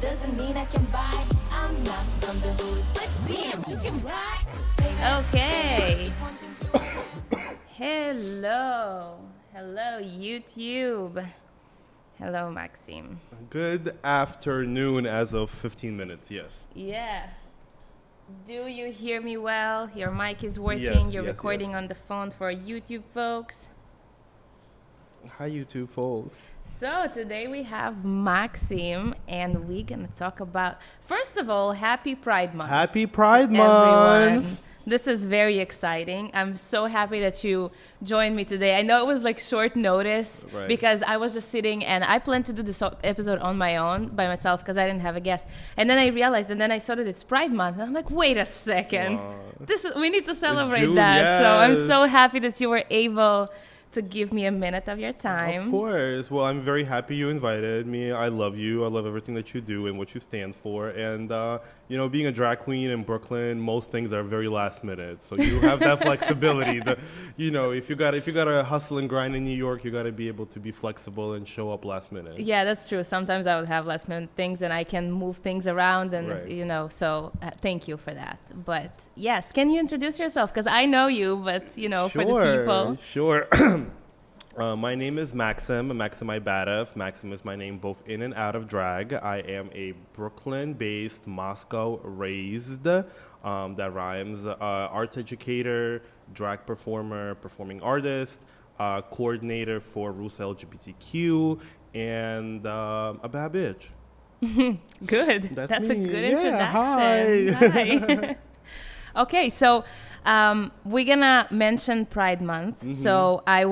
Doesn't mean I can buy. I'm not from the hood, but damn, she can ride. Okay. Hello, YouTube. Hello, Maxim. Good afternoon as of 15 minutes, yes. Yeah. Do you hear me well? Your mic is working. Yes, You're yes, recording yes. on the phone for YouTube folks. Hi, YouTube folks. So today we have Maxim, and we're gonna talk about, first of all, Happy Pride Month. Happy Pride to Month! everyone. This is very exciting. I'm so happy that you joined me today. I know it was like short notice Right. because I was just sitting and I planned to do this episode on my own by myself because I didn't have a guest. And then I realized, and then I saw that it's Pride Month, and I'm like, wait a second, we need to celebrate June, that. So I'm yes. so happy that you were able to give me a minute of your time. Of course. Well, I'm very happy you invited me. I love you. I love everything that you do and what you stand for. And, being a drag queen in Brooklyn, most things are very last minute. So you have that flexibility. If you got to hustle and grind in New York, you got to be able to be flexible and show up last minute. Yeah, that's true. Sometimes I would have last minute things and I can move things around and, Right. so thank you for that. But yes, can you introduce yourself? Because I know you, but, for the people. Sure. My name is Maxim Ibadov. Maxim is my name both in and out of drag. I am a Brooklyn-based, Moscow-raised, that rhymes, arts educator, drag performer, performing artist, coordinator for RUSA LGBTQ, and a bad bitch. Good. That's a me. good Yeah, introduction. Hi. Okay, so we're gonna mention Pride Month. Mm-hmm. So I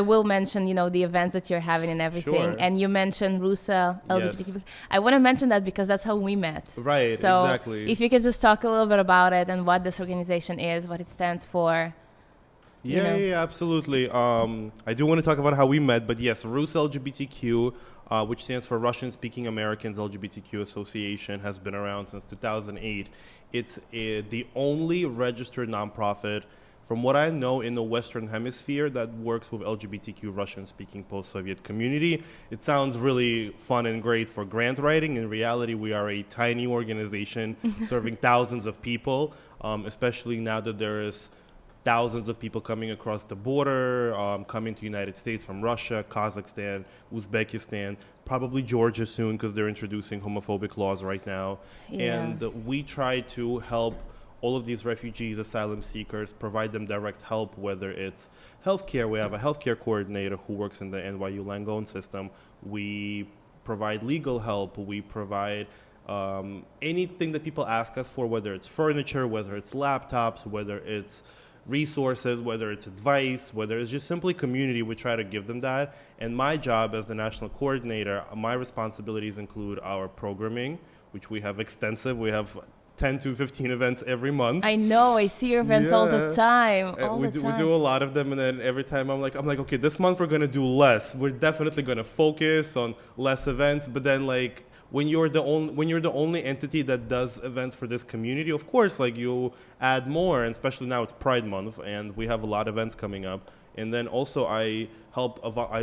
will mention the events that you're having and everything. Sure. And you mentioned RUSA Yes. LGBTQ. I want to mention that because that's how we met. Right, so exactly. if you could just talk a little bit about it and what this organization is, what it stands for. Yeah, absolutely. I do want to talk about how we met, but yes, RUSA LGBTQ, which stands for Russian-Speaking Americans LGBTQ Association, has been around since 2008. It's the only registered nonprofit, from what I know, in the Western Hemisphere that works with LGBTQ Russian-speaking post-Soviet community. It sounds really fun and great for grant writing. In reality, we are a tiny organization serving thousands of people, especially now that there is thousands of people coming across the border, coming to the United States from Russia, Kazakhstan, Uzbekistan, probably Georgia soon because they're introducing homophobic laws right now. Yeah. And we try to help all of these refugees, asylum seekers, provide them direct help, whether it's healthcare. We have a healthcare coordinator who works in the NYU Langone system. We provide legal help. We provide anything that people ask us for, whether it's furniture, whether it's laptops, whether it's resources, whether it's advice, whether it's just simply community, we try to give them that. And my job as the national coordinator, my responsibilities include our programming, which we have extensive. We have 10 to 15 events every month. I know, I see your events all the time. We do a lot of them, and then every time I'm like, okay, this month we're gonna do less. We're definitely gonna focus on less events, but then like, when you're the only entity that does events for this community, of course, like you add more, and especially now it's Pride Month, and we have a lot of events coming up. And then also I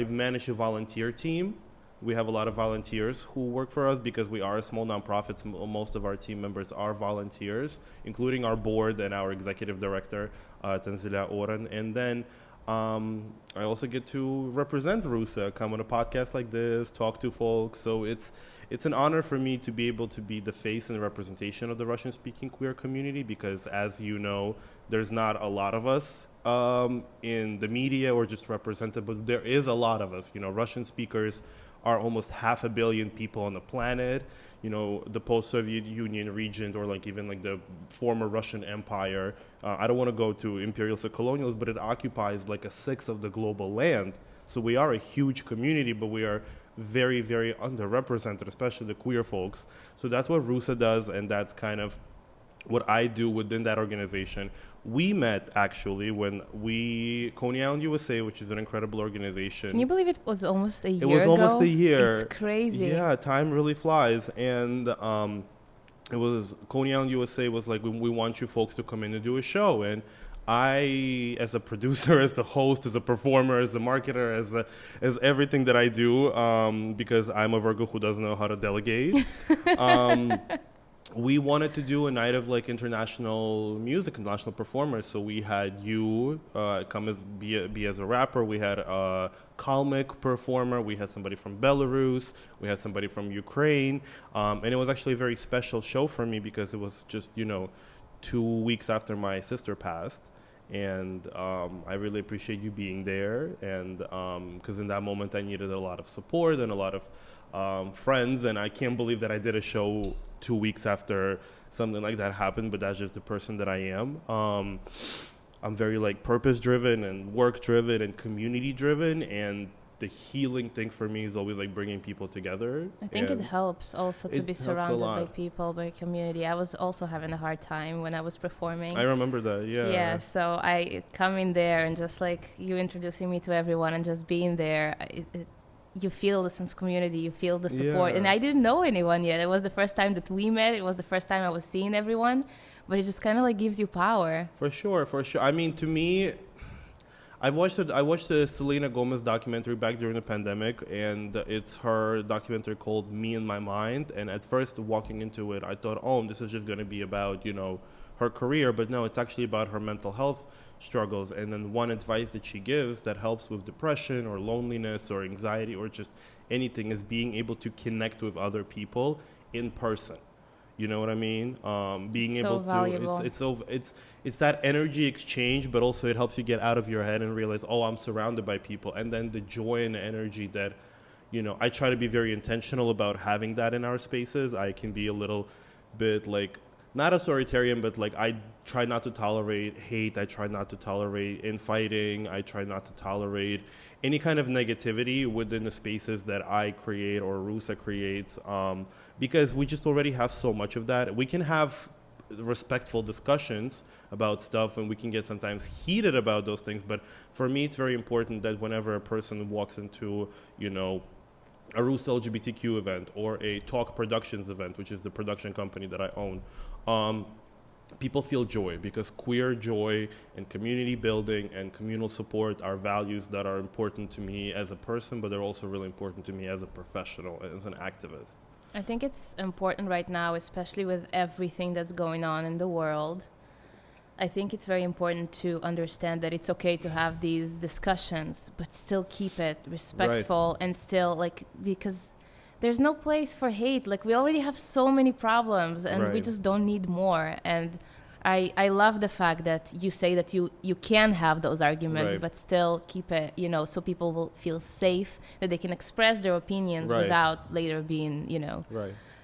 manage a volunteer team. We have a lot of volunteers who work for us because we are a small nonprofit. Most of our team members are volunteers, including our board and our executive director, Tanzila Oran. And then I also get to represent RUSA, come on a podcast like this, talk to folks. So it's an honor for me to be able to be the face and the representation of the Russian-speaking queer community because, as you know, there's not a lot of us in the media or just represented, but there is a lot of us. Russian speakers are almost 500 million people on the planet. The post-Soviet Union region, or like even like the former Russian Empire. I don't want to go to imperials or colonials, but it occupies like a sixth of the global land. So we are a huge community, but we are very, very underrepresented, especially the queer folks. So that's what RUSA does, and that's kind of what I do within that organization. We met actually when Coney Island USA, which is an incredible organization. Can you believe it was almost a year ago? It was almost a year. It's crazy. Yeah, time really flies. And it was Coney Island USA was like, we want you folks to come in and do a show. And I, as a producer, as the host, as a performer, as a marketer, as everything that I do, because I'm a Virgo who doesn't know how to delegate, we wanted to do a night of like international music, international performers. So we had you come as be as a rapper. We had a Kalmyk performer. We had somebody from Belarus. We had somebody from Ukraine, and it was actually a very special show for me because it was just 2 weeks after my sister passed. And I really appreciate you being there, and because in that moment I needed a lot of support and a lot of friends, and I can't believe that I did a show 2 weeks after something like that happened, but that's just the person that I am. I'm very like purpose driven and work driven and community driven, and the healing thing for me is always like bringing people together. I think it helps also to be surrounded by people, by community. I was also having a hard time when I was performing. I remember that, yeah. Yeah, so I come in there and just like you introducing me to everyone and just being there, you feel the sense of community, you feel the support. Yeah. And I didn't know anyone yet. It was the first time that we met. It was the first time I was seeing everyone. But it just kind of like gives you power. For sure. I mean, to me, I watched the Selena Gomez documentary back during the pandemic, and it's her documentary called Me and My Mind. And at first, walking into it, I thought, this is just going to be about, her career. But no, it's actually about her mental health struggles. And then one advice that she gives that helps with depression or loneliness or anxiety or just anything is being able to connect with other people in person. You know what I mean? Being able to, it's that energy exchange, but also it helps you get out of your head and realize, I'm surrounded by people. And then the joy and the energy that, I try to be very intentional about having that in our spaces. I can be a little bit like, not authoritarian, but like I try not to tolerate hate. I try not to tolerate infighting. I try not to tolerate any kind of negativity within the spaces that I create or RUSA creates, because we just already have so much of that. We can have respectful discussions about stuff, and we can get sometimes heated about those things. But for me, it's very important that whenever a person walks into, a RUSA LGBTQ event or a Talk Productions event, which is the production company that I own, people feel joy, because queer joy and community building and communal support are values that are important to me as a person, but they're also really important to me as a professional, as an activist. I think it's important right now, especially with everything that's going on in the world. I think it's very important to understand that it's okay to have these discussions, but still keep it respectful, and still because there's no place for hate. Like, we already have so many problems, and we just don't need more. And I love the fact that you say that you can have those arguments, but still keep it, so people will feel safe, that they can express their opinions without later being,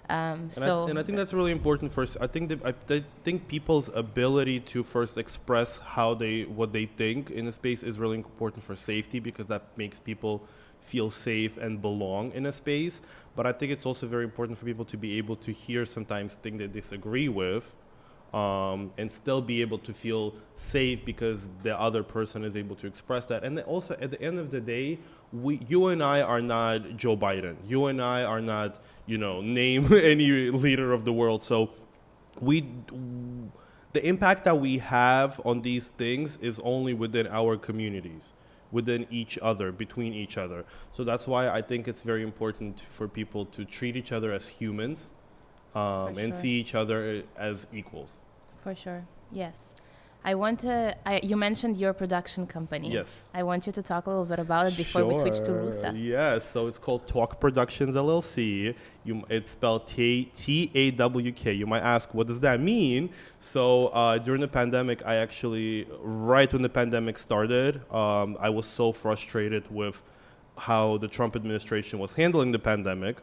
And I think that's really important. I think people's ability to first express what they think in a space is really important for safety, because that makes people feel safe and belong in a space. But I think it's also very important for people to be able to hear sometimes things they disagree with, and still be able to feel safe because the other person is able to express that. And then also, at the end of the day, you and I are not Joe Biden. You and I are not, name any leader of the world. So the impact that we have on these things is only within our communities, within each other, between each other. So that's why I think it's very important for people to treat each other as humans, and see each other as equals. For sure, yes. You mentioned your production company. Yes. I want you to talk a little bit about it before we switch to RUSA. Yes, so it's called Talk Productions LLC. It's spelled TAWK. You might ask, what does that mean? So during the pandemic, right when the pandemic started, I was so frustrated with how the Trump administration was handling the pandemic,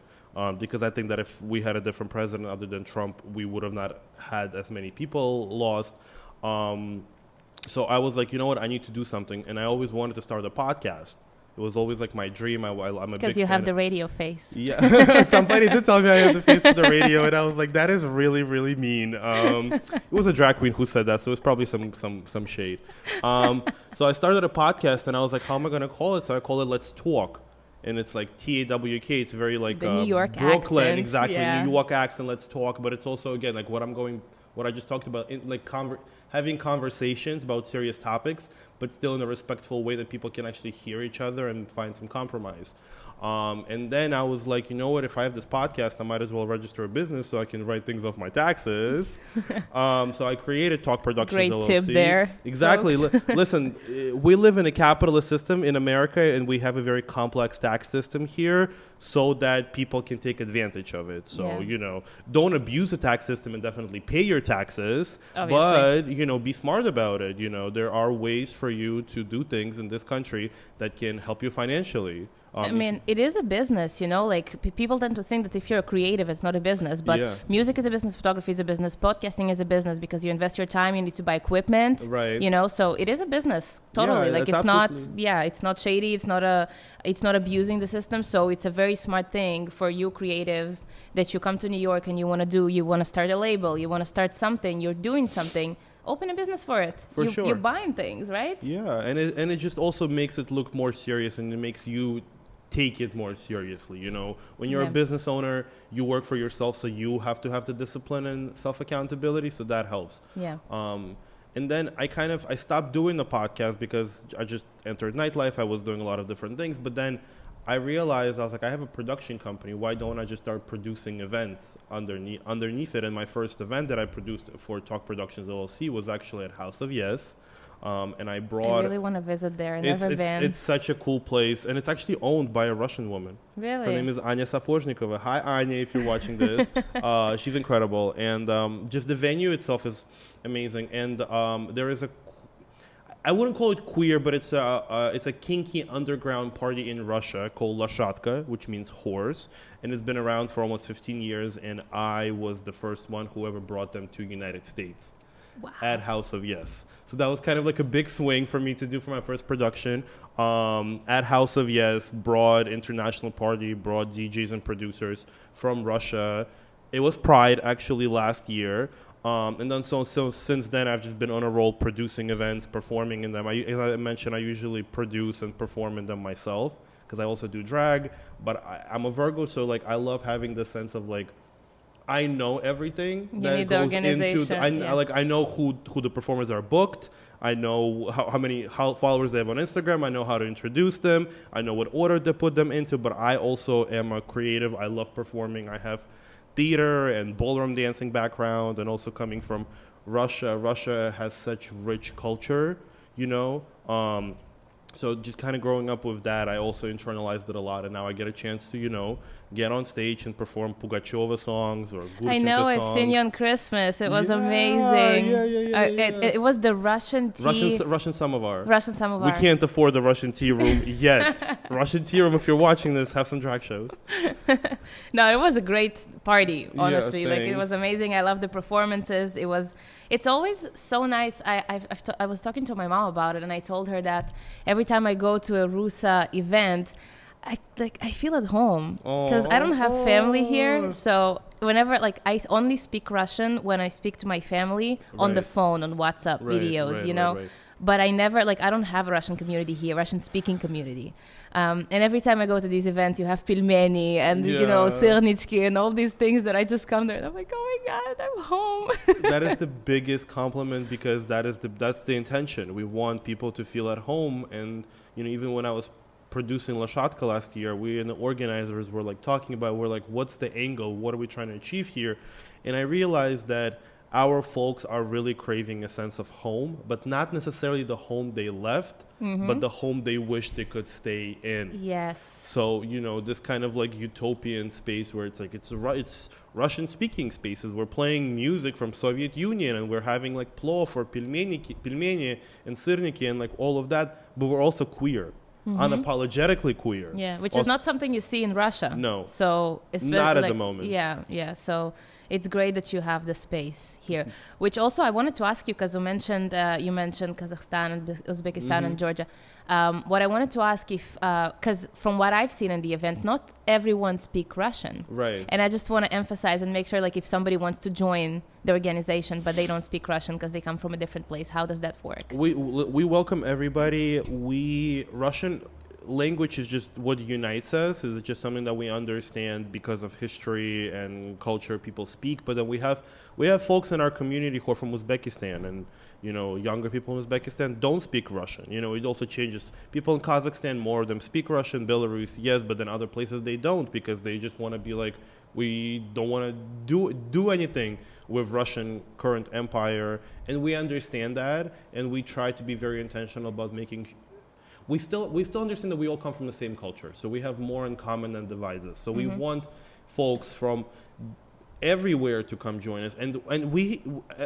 because I think that if we had a different president other than Trump, we would have not had as many people lost. So I was like, you know what, I need to do something. And I always wanted to start a podcast. It was always like my dream. I'm a big because you have the radio face. Yeah. Somebody did tell me I have the face of the radio, and I was like, that is really, really mean. It was a drag queen who said that, so it was probably some shade. So I started a podcast, and I was like, how am I going to call it? So I called it Let's Talk. And it's like TAWK. It's very like the New York Brooklyn, accent. exactly. Yeah. New York accent. Let's talk. But it's also, again, like what I'm going what I just talked about, having conversations about serious topics, but still in a respectful way that people can actually hear each other and find some compromise. And then I was like, you know what, if I have this podcast, I might as well register a business so I can write things off my taxes. So I created Talk Productions Great LLC. tip there. Exactly. Listen, we live in a capitalist system in America, and we have a very complex tax system here so that people can take advantage of it. So, don't abuse the tax system and definitely pay your taxes. Obviously. But, be smart about it. There are ways for you to do things in this country that can help you financially. I mean, it is a business, like people tend to think that if you're a creative, it's not a business. But music is a business, photography is a business, podcasting is a business because you invest your time, you need to buy equipment, right? So it is a business, totally. Yeah, like it's not shady, it's not abusing the system. So it's a very smart thing for you creatives that you come to New York and you want to start a label, you want to start something, you're doing something. Open a business for it. Sure. You're buying things, right? Yeah, and it just also makes it look more serious, and it makes you take it more seriously. When you're a business owner, you work for yourself, so you have to have the discipline and self-accountability, so that helps. And then I stopped doing the podcast because I just entered nightlife. I was doing a lot of different things, but then I realized, I was like, I have a production company. Why don't I just start producing events underneath it? And my first event that I produced for Talk Productions LLC was actually at House of Yes. And I really want to visit there. I've never been. It's such a cool place, and it's actually owned by a Russian woman. Really? Her name is Anya Sapozhnikova. Hi, Anya, if you're watching this. She's incredible, and just the venue itself is amazing. And there is I wouldn't call it queer, but it's a kinky underground party in Russia called Lashatka, which means horse, and it's been around for almost 15 years. And I was the first one who ever brought them to United States. Wow. At House of Yes. So that was kind of like a big swing for me to do for my first production. At House of Yes, brought international party, brought DJs and producers from Russia. It was Pride actually last year. And then so since then, I've just been on a roll producing events, performing in them. As I mentioned, I usually produce and perform in them myself because I also do drag. But I'm a Virgo, so I love having the sense of I know everything that goes into I know who the performers are booked. I know how followers they have on Instagram. I know how to introduce them. I know what order to put them into. But I also am a creative. I love performing. I have theater and ballroom dancing background, and also coming from Russia. Russia has such rich culture, So just kind of growing up with that, I also internalized it a lot, and now I get a chance to, get on stage and perform Pugacheva songs or Gurchenko I know, songs. I've seen you on Christmas. It was amazing. Yeah. It was the Russian tea. Russian samovar. Russian samovar. We can't afford the Russian tea room yet. Russian tea room, if you're watching this, have some drag shows. No, it was a great party, honestly. Yeah, it was amazing. I love the performances. It's always so nice. I was talking to my mom about it, and I told her that every time I go to a RUSA event, I feel at home because I don't have family here. So whenever I only speak Russian when I speak to my family on the phone, on WhatsApp videos, Right. But I never I don't have a Russian community here, Russian speaking community. And every time I go to these events, you have pilmeni and sirnichki and all these things that I just come there and I'm like, oh my God, I'm home. That is the biggest compliment because that's the intention. We want people to feel at home, and even when I was producing Lashatka last year, we and the organizers were talking about, what's the angle? What are we trying to achieve here? And I realized that our folks are really craving a sense of home, but not necessarily the home they left, but the home they wish they could stay in. Yes. So, this kind of utopian space where it's Russian-speaking spaces. We're playing music from Soviet Union, and we're having plov or pilmeni and sirniki and all of that, but we're also queer. Unapologetically queer. Yeah, which is not something you see in Russia. No. So it's not at the moment. Yeah. So it's great that you have the space here. Which also I wanted to ask you, because you mentioned Kazakhstan and Uzbekistan and Georgia. What I wanted to ask if, because from what I've seen in the events, not everyone speak Russian. Right. And I just want to emphasize and make sure if somebody wants to join the organization but they don't speak Russian because they come from a different place, how does that work? We welcome everybody. language is just what unites us. Is just something that we understand because of history and culture people speak. But then we have folks in our community who are from Uzbekistan, and younger people in Uzbekistan don't speak Russian. It also changes. People in Kazakhstan, more of them speak Russian. Belarus, yes, but then other places they don't, because they just want to be like, we don't want to do anything with Russian current empire, and we understand that, and we try to be very intentional about making. We still understand that we all come from the same culture, so we have more in common than divides us. So we want folks from everywhere to come join us, and we,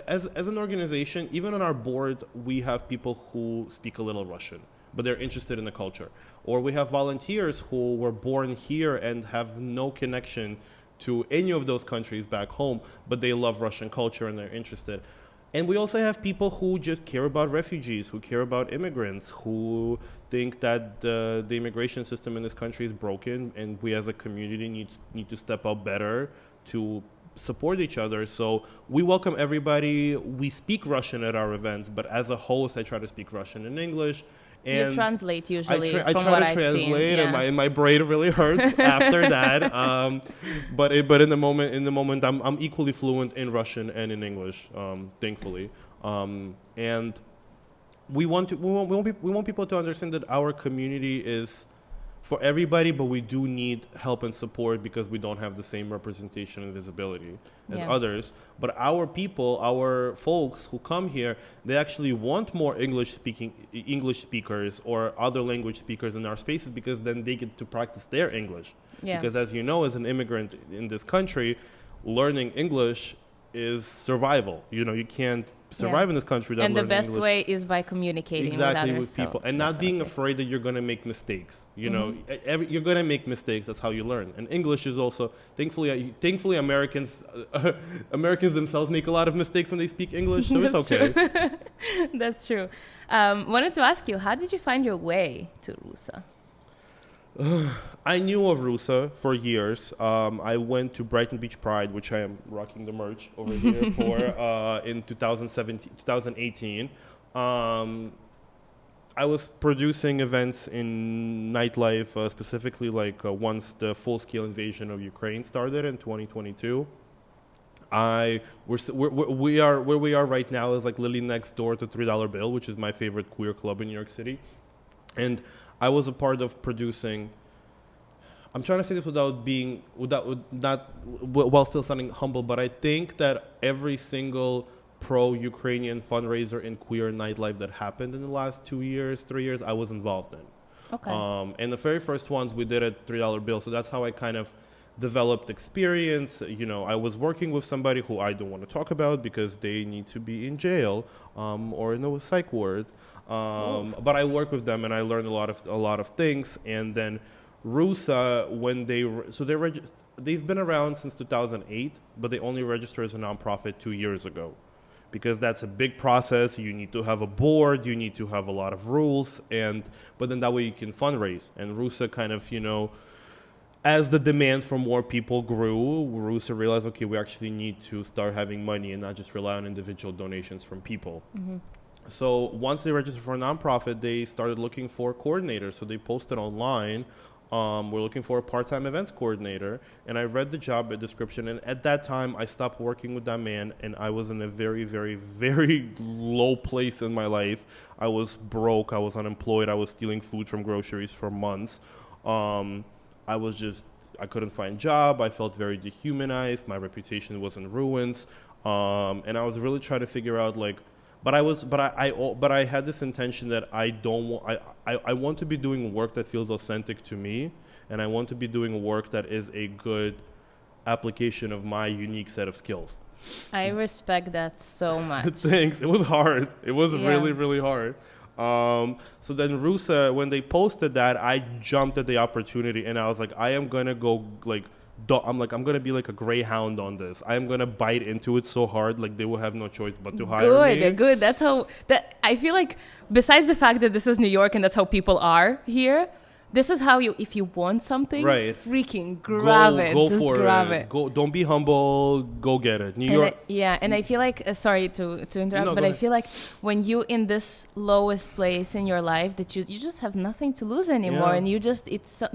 as an organization, even on our board, we have people who speak a little Russian, but they're interested in the culture. Or we have volunteers who were born here and have no connection to any of those countries back home, but they love Russian culture and they're interested. And we also have people who just care about refugees, who care about immigrants, who think that the immigration system in this country is broken, and we as a community need to step up better to support each other. So we welcome everybody. We speak Russian at our events, but as a host, I try to speak Russian and English. And you translate usually I from try what to I've translate, seen. and my brain really hurts after that. But in the moment, I'm equally fluent in Russian and in English, thankfully. And we want people to understand that our community is for everybody, but we do need help and support because we don't have the same representation and visibility as others. But our people, our folks who come here, they actually want more English speakers or other language speakers in our spaces, because then they get to practice their English. Yeah. Because as you know, as an immigrant in this country, learning English is survival. You can't survive in this country without and the learning best English. way is by communicating Exactly, with with others, people, and not being afraid that you're going to make mistakes. You're going to make mistakes. That's how you learn. And English is also, thankfully Americans themselves make a lot of mistakes when they speak English, so it's okay. That's true. Wanted to ask you, how did you find your way to RUSA? I knew of RUSA for years. I went to Brighton Beach Pride, which I am rocking the merch over here for, in 2018. I was producing events in nightlife, specifically once the full-scale invasion of Ukraine started in 2022. We are where we are right now is literally next door to $3 Bill, which is my favorite queer club in New York City. And I was a part of producing. I'm trying to say this while still sounding humble, but I think that every single pro-Ukrainian fundraiser in queer nightlife that happened in the last 3 years, I was involved in. Okay. And the very first ones we did at $3 Bill, so that's how I kind of developed experience. I was working with somebody who I don't want to talk about because they need to be in jail or in a psych ward. But I work with them and I learned a lot of things. And then RUSA, when they've been around since 2008, but they only registered as a nonprofit 2 years ago, because that's a big process. You need to have a board, you need to have a lot of rules, but then that way you can fundraise. And RUSA kind of, as the demand for more people grew, RUSA realized, okay, we actually need to start having money and not just rely on individual donations from people. Mm-hmm. So once they registered for a nonprofit, they started looking for coordinators. So they posted online, we're looking for a part-time events coordinator. And I read the job description. And at that time, I stopped working with that man. And I was in a very, very, very low place in my life. I was broke. I was unemployed. I was stealing food from groceries for months. I couldn't find a job. I felt very dehumanized. My reputation was in ruins. And I was really trying to figure out but I had this intention that I want to be doing work that feels authentic to me, and I want to be doing work that is a good application of my unique set of skills. I respect that so much. Thanks. It was hard. It was really, really hard. So then RUSA, when they posted that, I jumped at the opportunity and I was like, I am gonna go I'm gonna be like a greyhound on this. I am gonna bite into it so hard, they will have no choice but to hire me. Good. I feel like, besides the fact that this is New York and that's how people are here, this is how you, if you want something, Right. freaking grab it. Go Just for grab it. Go. Don't be humble. Go get it. New York. And I feel like, sorry to interrupt, No, but go I ahead. feel like when you in this lowest place in your life, that you just have nothing to lose anymore, Yeah. and you just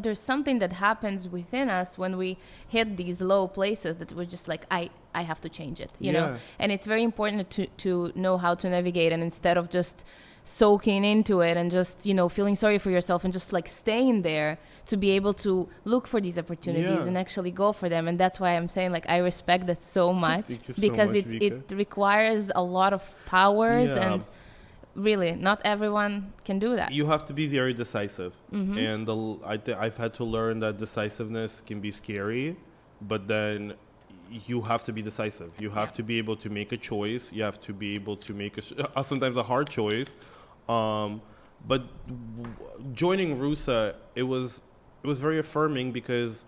there's something that happens within us when we hit these low places that we're just like, I have to change it, you know. Yeah. And it's very important to know how to navigate, and instead of just soaking into it and just, you know, feeling sorry for yourself and just like staying there, to be able to look for these opportunities Yeah. and actually go for them. And that's why I'm saying, like, I respect that so much. Thank you so Because much, it requires a lot of powers, Yeah. and really not everyone can do that. You have to be very decisive, Mm-hmm. and I've had to learn that decisiveness can be scary, but then you have to be decisive. You have to be able to make a choice. You have to be able to make sometimes a hard choice. But joining RUSA, it was very affirming, because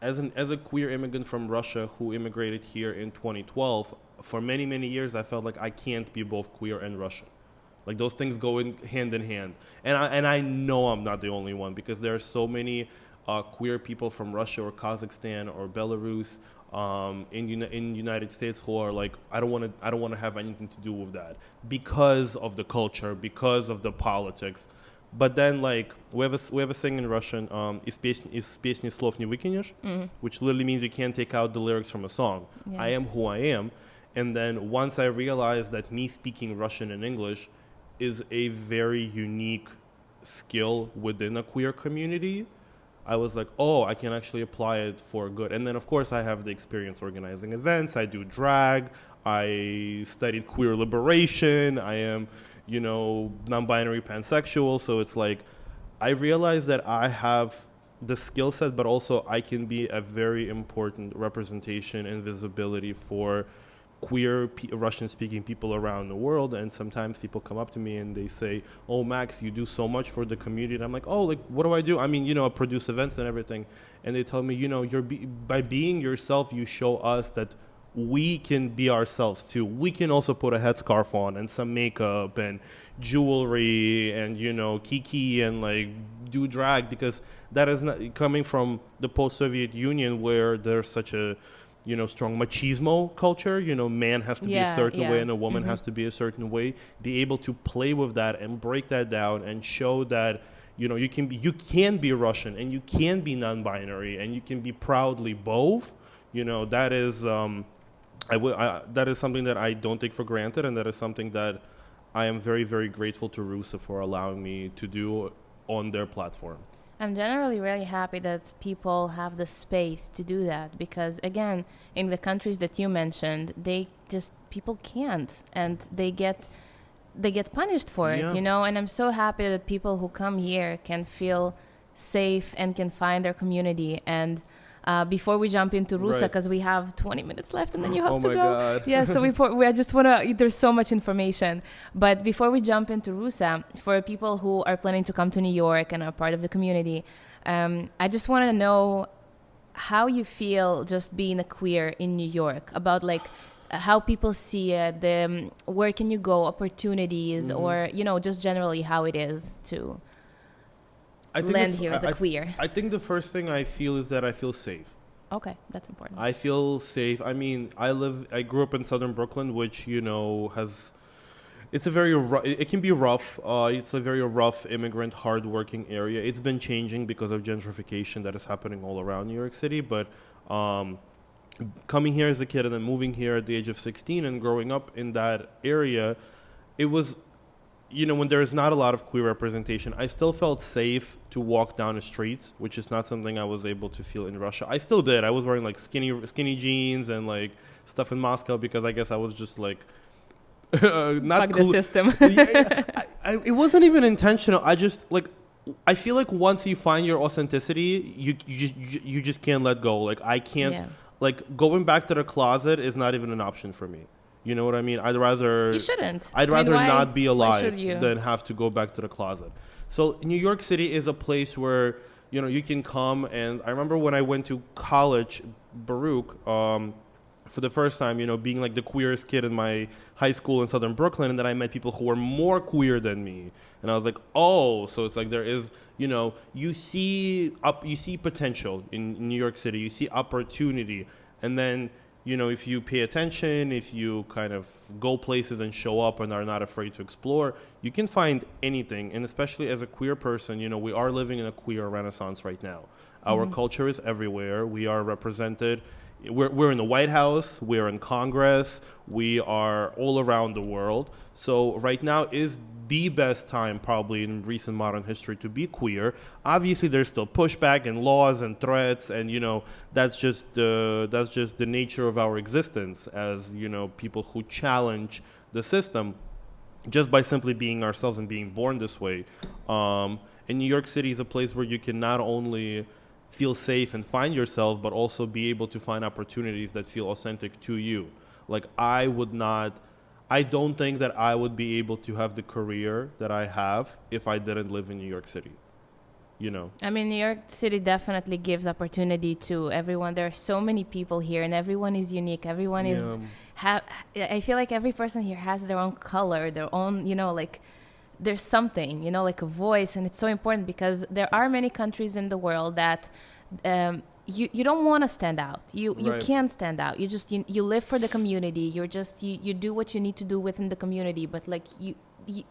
as a queer immigrant from Russia who immigrated here in 2012, for many years I felt like I can't be both queer and Russian. Like, those things go in hand, and I know I'm not the only one, because there are so many queer people from Russia or Kazakhstan or Belarus in United States who are like, I don't want to have anything to do with that, because of the culture, because of the politics. But then, like, we have a saying in Russian, из песни слов не выкинешь, which literally means you can't take out the lyrics from a song. Yeah. I am who I am. And then once I realized that me speaking Russian and English is a very unique skill within a queer community, I was like, oh, I can actually apply it for good. And then, of course, I have the experience organizing events. I do drag. I studied queer liberation. I am, you know, non-binary pansexual. So it's like, I realized that I have the skill set, but also I can be a very important representation and visibility for queer Russian-speaking people around the world. And sometimes people come up to me and they say, oh, Max, you do so much for the community. And I'm like, oh, like, what do I do? I mean, you know, I produce events and everything. And they tell me, you know, by being yourself, you show us that we can be ourselves too. We can also put a headscarf on and some makeup and jewelry and, you know, kiki and like do drag, because that is not coming from the post-Soviet Union, where there's such a, you know, strong machismo culture. You know, man has to be a certain way and a woman has to be a certain way. Be able to play with that and break that down and show that, you know, you can be Russian and you can be non-binary and you can be proudly both. You know, that is that is something that I don't take for granted, and that is something that I am very, very grateful to RUSA for allowing me to do on their platform. I'm generally really happy that people have the space to do that, because again, in the countries that you mentioned, people can't, and they get punished for it, you know. And I'm so happy that people who come here can feel safe and can find their community. And before we jump into RUSA, because we have 20 minutes left and then you have to go. God. Yeah, so I just want to, there's so much information. But before we jump into RUSA, for people who are planning to come to New York and are part of the community, I just want to know how you feel just being a queer in New York, about like how people see it, where can you go, opportunities, or, you know, just generally how it is to land here as a queer. I think the first thing I feel is that I feel safe. Okay, that's important. I feel safe. I mean, I grew up in southern Brooklyn, which, you know, it can be rough. It's a very rough immigrant, hardworking area. It's been changing because of gentrification that is happening all around New York City. But coming here as a kid and then moving here at the age of 16 and growing up in that area, it was, you know, when there's not a lot of queer representation, I still felt safe to walk down the streets, which is not something I was able to feel in Russia. I still did. I was wearing like skinny jeans and like stuff in Moscow because I guess I was just like not Fuck the system. it wasn't even intentional. I just like, I feel like once you find your authenticity, you just can't let go. Like I can't, like going back to the closet is not even an option for me. You know what I mean? You shouldn't. I'd rather not be alive you? than have to go back to the closet. So New York City is a place where, you know, you can come. And I remember when I went to college, Baruch, for the first time, being like the queerest kid in my high school in Southern Brooklyn, and then I met people who were more queer than me, and I was like, oh, so it's like there is, you see potential in New York City, you see opportunity, and then, if you pay attention, if you kind of go places and show up and are not afraid to explore, you can find anything. And especially as a queer person, we are living in a queer renaissance right now. Our culture is everywhere. We are represented. We're in the White House, we're in Congress, we are all around the world. So right now is the best time probably in recent modern history to be queer. Obviously there's still pushback and laws and threats, and that's just the nature of our existence as people who challenge the system just by simply being ourselves and being born this way. And New York City is a place where you can not only feel safe and find yourself, but also be able to find opportunities that feel authentic to you. Like I don't think that I would be able to have the career that I have if I didn't live in New York City. I mean, New York City definitely gives opportunity to everyone. There are so many people here, and everyone is unique. Everyone is. I feel like every person here has their own color, their own. Like there's something. Like a voice, and it's so important because there are many countries in the world that. You don't want to stand out. You can't stand out. You live for the community. You do what you need to do within the community. But like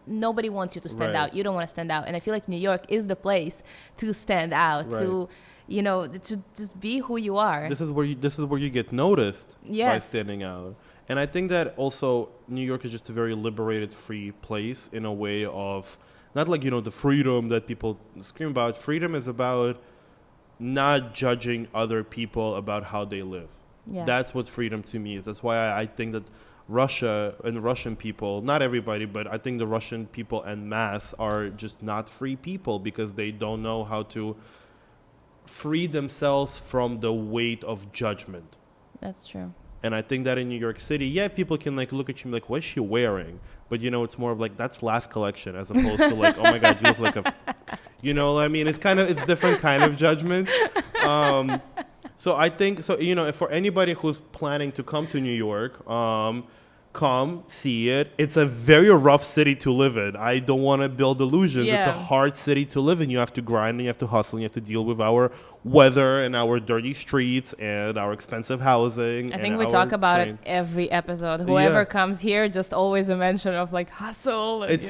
nobody wants you to stand out. You don't want to stand out. And I feel like New York is the place to stand out. To to just be who you are. This is where you get noticed by standing out. And I think that also New York is just a very liberated, free place in a way of not like the freedom that people scream about. Freedom is about not judging other people about how they live. Yeah. That's what freedom to me is. That's why I think that Russia and Russian people, not everybody, but I think the Russian people en masse are just not free people because they don't know how to free themselves from the weight of judgment. That's true. And I think that in New York City, people can like look at you and be like, what is she wearing? But it's more of like, that's last collection as opposed to like, oh my God, you look like a, it's different kind of judgment. So I think, for anybody who's planning to come to New York, come see it. It's a very rough city to live in. I don't want to build illusions. It's a hard city to live in. You have to grind and you have to hustle and you have to deal with our weather and our dirty streets and our expensive housing. I think we talk about it every episode. Whoever comes here, just always a mention of like hustle. And,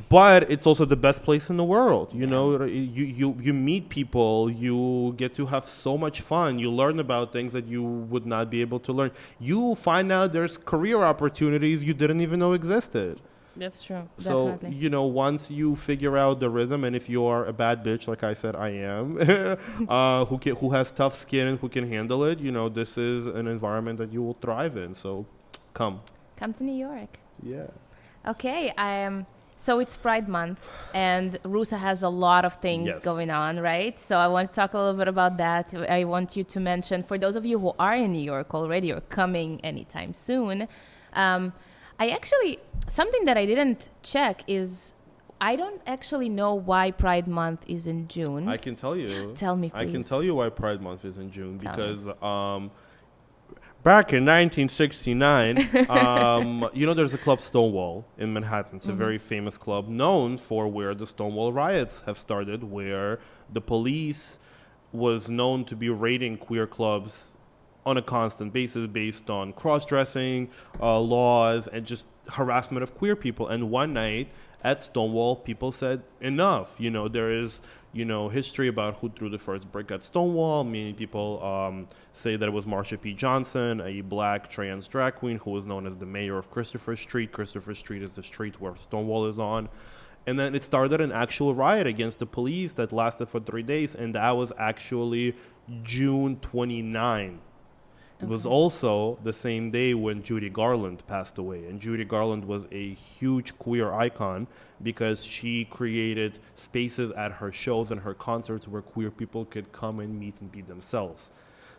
but it's also the best place in the world. You meet people, you get to have so much fun. You learn about things that you would not be able to learn. You find out there's career opportunities you didn't even know existed. That's true. So, definitely. Once you figure out the rhythm, and if you are a bad bitch, like I said, I am, who has tough skin and who can handle it, this is an environment that you will thrive in. So, come to New York. Yeah. Okay. So it's Pride Month, and RUSA has a lot of things going on, right? So I want to talk a little bit about that. I want you to mention, for those of you who are in New York already or coming anytime soon, something that I didn't check is I don't actually know why Pride Month is in June. I can tell you. Tell me, please. I can tell you why Pride Month is in June because back in 1969, there's a club Stonewall in Manhattan. It's a very famous club known for where the Stonewall riots have started, where the police was known to be raiding queer clubs on a constant basis based on cross-dressing laws and just harassment of queer people. And one night at Stonewall, people said enough. There is history about who threw the first brick at Stonewall. Many people say that it was Marsha P. Johnson, a black trans drag queen who was known as the mayor of Christopher Street. Christopher Street is the street where Stonewall is on. And then it started an actual riot against the police that lasted for 3 days, and that was actually June 29. It was also the same day when Judy Garland passed away. And Judy Garland was a huge queer icon because she created spaces at her shows and her concerts where queer people could come and meet and be themselves.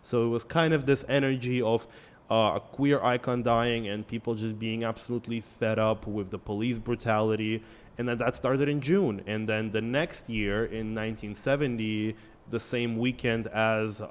So it was kind of this energy of a queer icon dying and people just being absolutely fed up with the police brutality. And then that started in June. And then the next year, in 1970, the same weekend as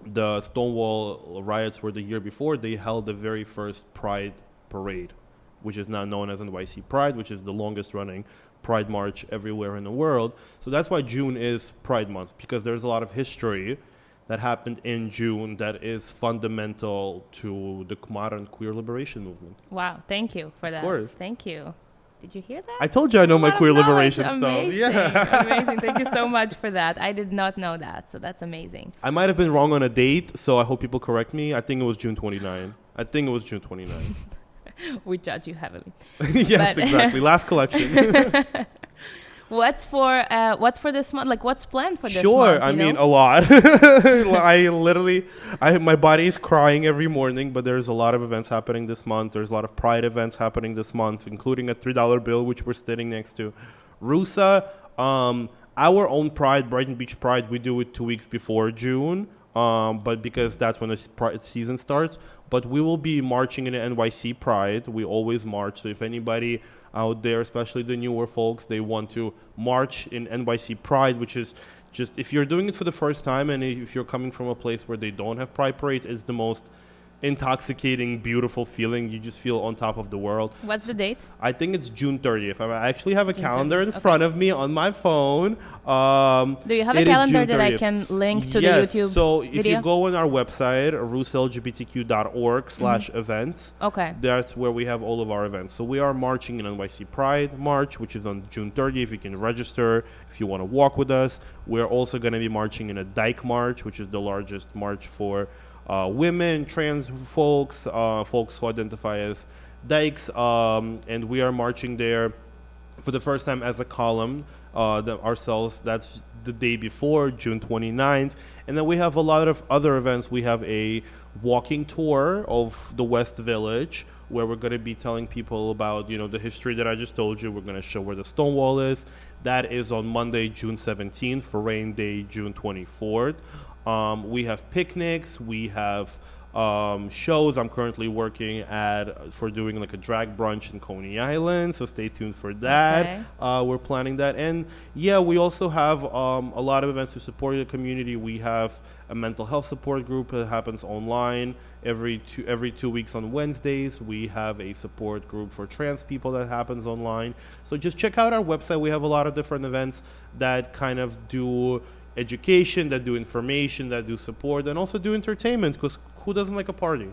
the Stonewall riots were the year before, they held the very first Pride parade, which is now known as NYC Pride, which is the longest running Pride march everywhere in the world. So that's why June is Pride Month, because there's a lot of history that happened in June that is fundamental to the modern queer liberation movement. Wow, thank you for that. course. Thank you. Did you hear that? I told you I know my A lot of queer knowledge. liberation Amazing. stuff. Yeah. Amazing. Thank you so much for that. I did not know that, so that's amazing. I might have been wrong on a date, so I hope people correct me. I think it was June 29. I think it was June 29. We judge you heavily. Yes, But- exactly. Last collection. What's for this month? Like, what's planned for this Sure, month? I you mean know? a lot. My body is crying every morning, but there's a lot of events happening this month. There's a lot of Pride events happening this month, including a $3 bill, which we're sitting next to. RUSA, our own Pride, Brighton Beach Pride, we do it 2 weeks before June, but because that's when the Pride season starts. But we will be marching in the NYC Pride. We always march, so if anybody out there, especially the newer folks, they want to march in NYC Pride, which is just, if you're doing it for the first time and if you're coming from a place where they don't have Pride parades, it's the most intoxicating, beautiful feeling. You just feel on top of the world. What's the date? I think it's June 30th. I actually have a June calendar 30th, in okay. front of me on my phone. Do you have a It is calendar June that I 30th. can link to Yes, the YouTube so if video? you go on our website, rusalgbtq.org/events, Okay. that's where we have all of our events. So we are marching in NYC Pride March, which is on June 30th. You can register if you want to walk with us. We're also going to be marching in a Dyke March, which is the largest march for women, trans folks, folks who identify as dykes, and we are marching there for the first time as a column ourselves. That's the day before, June 29th. And then we have a lot of other events. We have a walking tour of the West Village, where we're going to be telling people about, the history that I just told you. We're going to show where the Stonewall is. That is on Monday, June 17th, for rain day, June 24th. We have picnics. We have shows. I'm currently working for doing like a drag brunch in Coney Island, so stay tuned for that. Okay. We're planning that. And yeah, we also have a lot of events to support the community. We have a mental health support group that happens online every 2 weeks on Wednesdays. We have a support group for trans people that happens online. So just check out our website. We have a lot of different events that kind of do education, that do information, that do support, and also do entertainment, because who doesn't like a party?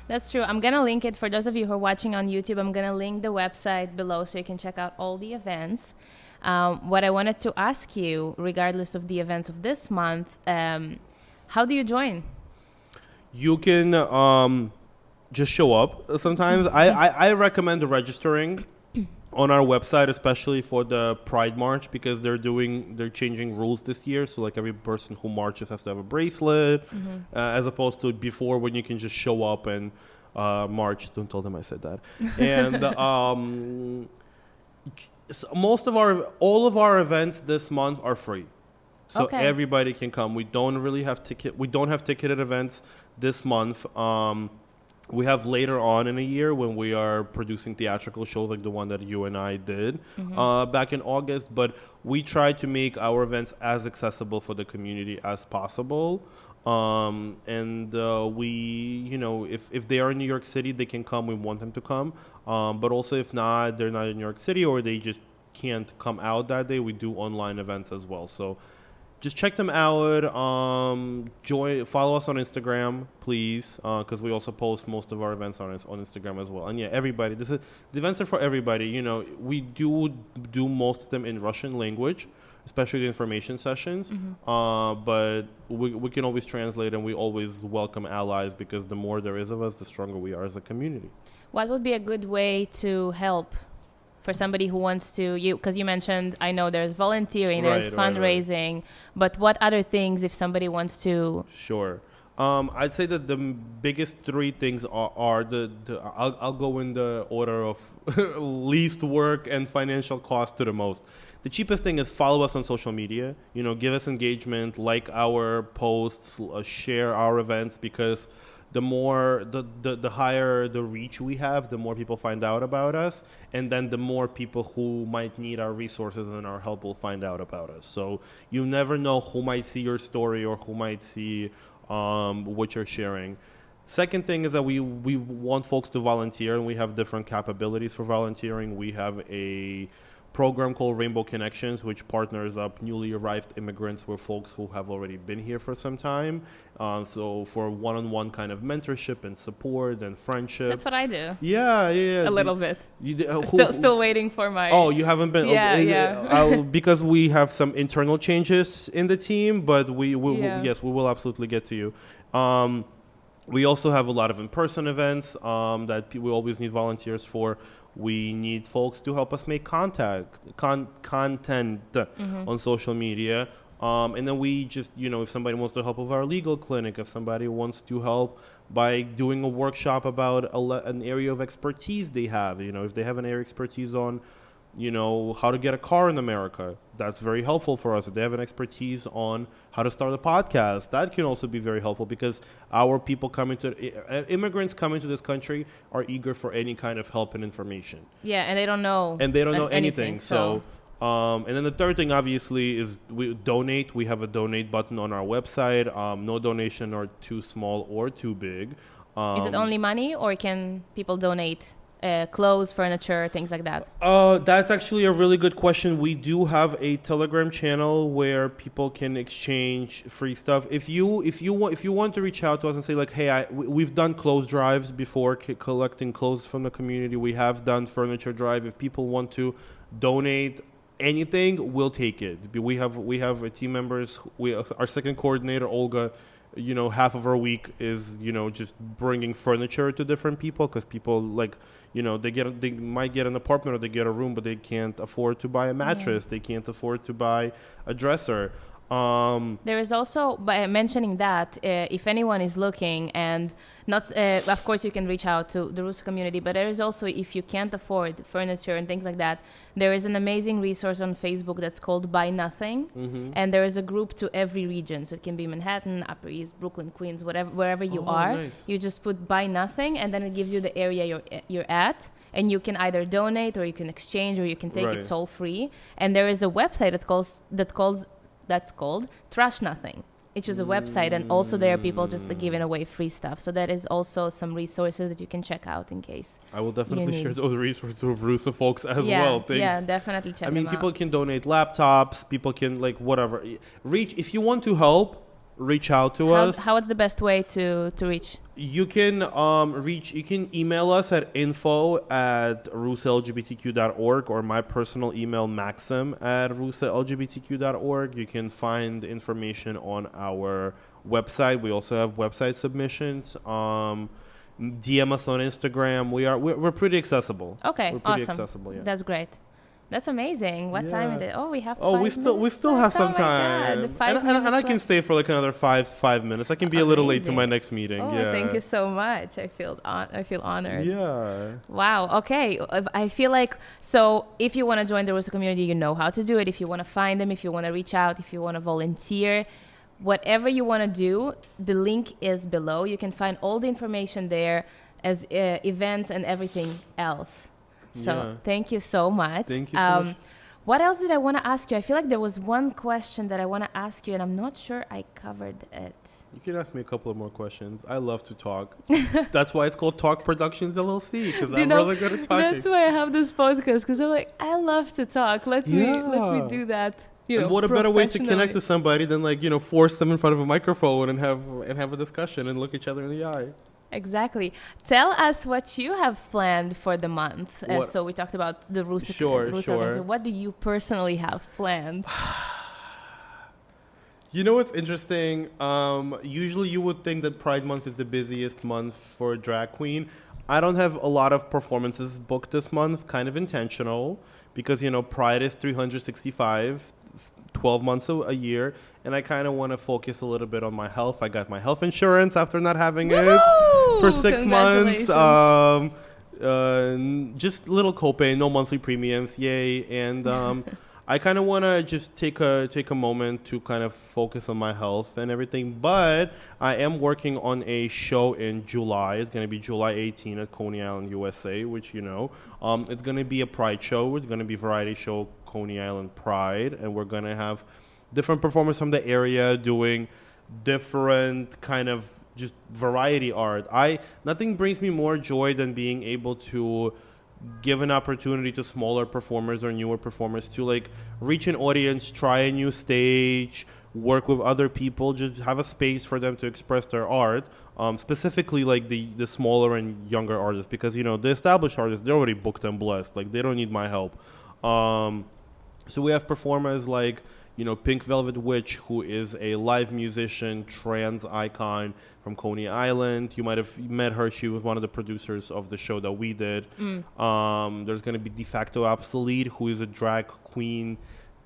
That's true. I'm going to link it for those of you who are watching on YouTube. I'm going to link the website below so you can check out all the events. What I wanted to ask you, regardless of the events of this month, how do you join? You can just show up. Sometimes I recommend registering on our website, especially for the Pride March, because they're changing rules this year. So like every person who marches has to have a bracelet, as opposed to before when you can just show up and march. Don't tell them I said that. And all of our events this month are free. So Okay. everybody can come. We don't have ticketed events this month. We have later on in a year when we are producing theatrical shows like the one that you and I did back in August. But we try to make our events as accessible for the community as possible. If they are in New York City, they can come. We want them to come. But also if not, they're not in New York City or they just can't come out that day, we do online events as well. So just check them out. Follow us on Instagram, please, because we also post most of our events on Instagram as well. And yeah, everybody. The events are for everybody. We do most of them in Russian language, especially the information sessions. But we can always translate, and we always welcome allies, because the more there is of us, the stronger we are as a community. What would be a good way to help for somebody who wants to, because you mentioned, I know there's volunteering, there's fundraising, but what other things if somebody wants to? Sure. I'd say that the biggest three things are I'll go in the order of least work and financial cost to the most. The cheapest thing is follow us on social media. Give us engagement, like our posts, share our events, because the more the higher the reach we have, the more people find out about us, and then the more people who might need our resources and our help will find out about us. So you never know who might see your story or who might see what you're sharing. Second thing is that we want folks to volunteer, and we have different capabilities for volunteering. We have a program called Rainbow Connections, which partners up newly arrived immigrants with folks who have already been here for some time. So for one-on-one kind of mentorship and support and friendship. That's what I do. Yeah. A little bit. You Still waiting for my... Oh, you haven't been? Yeah. Because we have some internal changes in the team, but yes, we will absolutely get to you. We also have a lot of in-person events that we always need volunteers for. We need folks to help us make content on social media. And then we just, if somebody wants to help with our legal clinic, if somebody wants to help by doing a workshop about an area of expertise they have, if they have an area of expertise on, how to get a car in America, that's very helpful for us. If they have an expertise on how to start a podcast, that can also be very helpful, because our people immigrants coming to this country are eager for any kind of help and information. Yeah, and they don't know. And they don't know anything. So, and then the third thing, obviously, is we donate. We have a donate button on our website. No donation are too small or too big. Is it only money, or can people donate clothes, furniture, things like that? That's actually a really good question. We do have a Telegram channel where people can exchange free stuff. If you want to reach out to us and say like, hey, we've done clothes drives before, collecting clothes from the community. We have done furniture drive. If people want to donate anything, we'll take it. We have team members. Our second coordinator, Olga, half of our week is, just bringing furniture to different people, because people they might get an apartment or they get a room, but they can't afford to buy a mattress. They can't afford to buy a dresser. There is also, by mentioning that, if anyone is looking, and not, of course you can reach out to the RUSA community, but there is also, if you can't afford furniture and things like that, there is an amazing resource on Facebook that's called Buy Nothing, and there is a group to every region, so it can be Manhattan, Upper East, Brooklyn, Queens, wherever you are. Nice. You just put Buy Nothing, and then it gives you the area you're at, and you can either donate, or you can exchange, or you can take it toll free. And there is a website that's called Trash Nothing, which is a website, and also there are people just giving away free stuff. So that is also some resources that you can check out in case. I will definitely share those resources with RUSA folks as well. Thanks. Yeah, definitely check them out. People can donate laptops, people can whatever. If you want to help, reach out to us. How is the best way to reach? You can email us at info@rusalgbtq.org, or my personal email, maxim@rusalgbtq.org. You can find information on our website. We also have website submissions. DM us on Instagram. We're pretty accessible. Okay, we're pretty awesome. accessible, yeah. That's great. That's amazing. What time is it? Oh, we have 5 minutes. We still have some time. And I can stay for another 5 minutes. I can be a little late to my next meeting. Oh, yeah. Thank you so much. I feel honored. Yeah. Wow. Okay. I feel like, so if you want to join the RUSA community, you know how to do it. If you want to find them, if you want to reach out, if you want to volunteer, whatever you want to do, the link is below. You can find all the information there, as events and everything else. So thank you so much. Thank you so much. What else did I want to ask you? I feel like there was one question that I want to ask you, and I'm not sure I covered it. You can ask me a couple of more questions. I love to talk. That's why it's called Talk Productions LLC, because I'm really good at talking. That's why I have this podcast, because I'm like, I love to talk. Let me do that. And what a better way to connect to somebody than force them in front of a microphone and have a discussion and look each other in the eye. Exactly. Tell us what you have planned for the month. So we talked about the RUSA. Sure. Organization. What do you personally have planned? You know what's interesting? Usually you would think that Pride Month is the busiest month for a drag queen. I don't have a lot of performances booked this month, kind of intentional, because, Pride is 365, 12 months a year, and I kind of want to focus a little bit on my health. I got my health insurance after not having it for 6 months. Just little copay, no monthly premiums, yay. And I kind of want to just take a moment to kind of focus on my health and everything. But I am working on a show in July. It's going to be July 18 at Coney Island, USA, which it's going to be a Pride show. It's going to be a variety show, Coney Island Pride, and we're going to have different performers from the area doing different kind of just variety art. Nothing brings me more joy than being able to give an opportunity to smaller performers or newer performers to like reach an audience, try a new stage, work with other people, just have a space for them to express their art. Specifically like the smaller and younger artists, because the established artists, they're already booked and blessed, like they don't need my help. So we have performers like Pink Velvet Witch, who is a live musician, trans icon from Coney Island. You might have met her. She was one of the producers of the show that we did. There's going to be De Facto Obsolete, who is a drag queen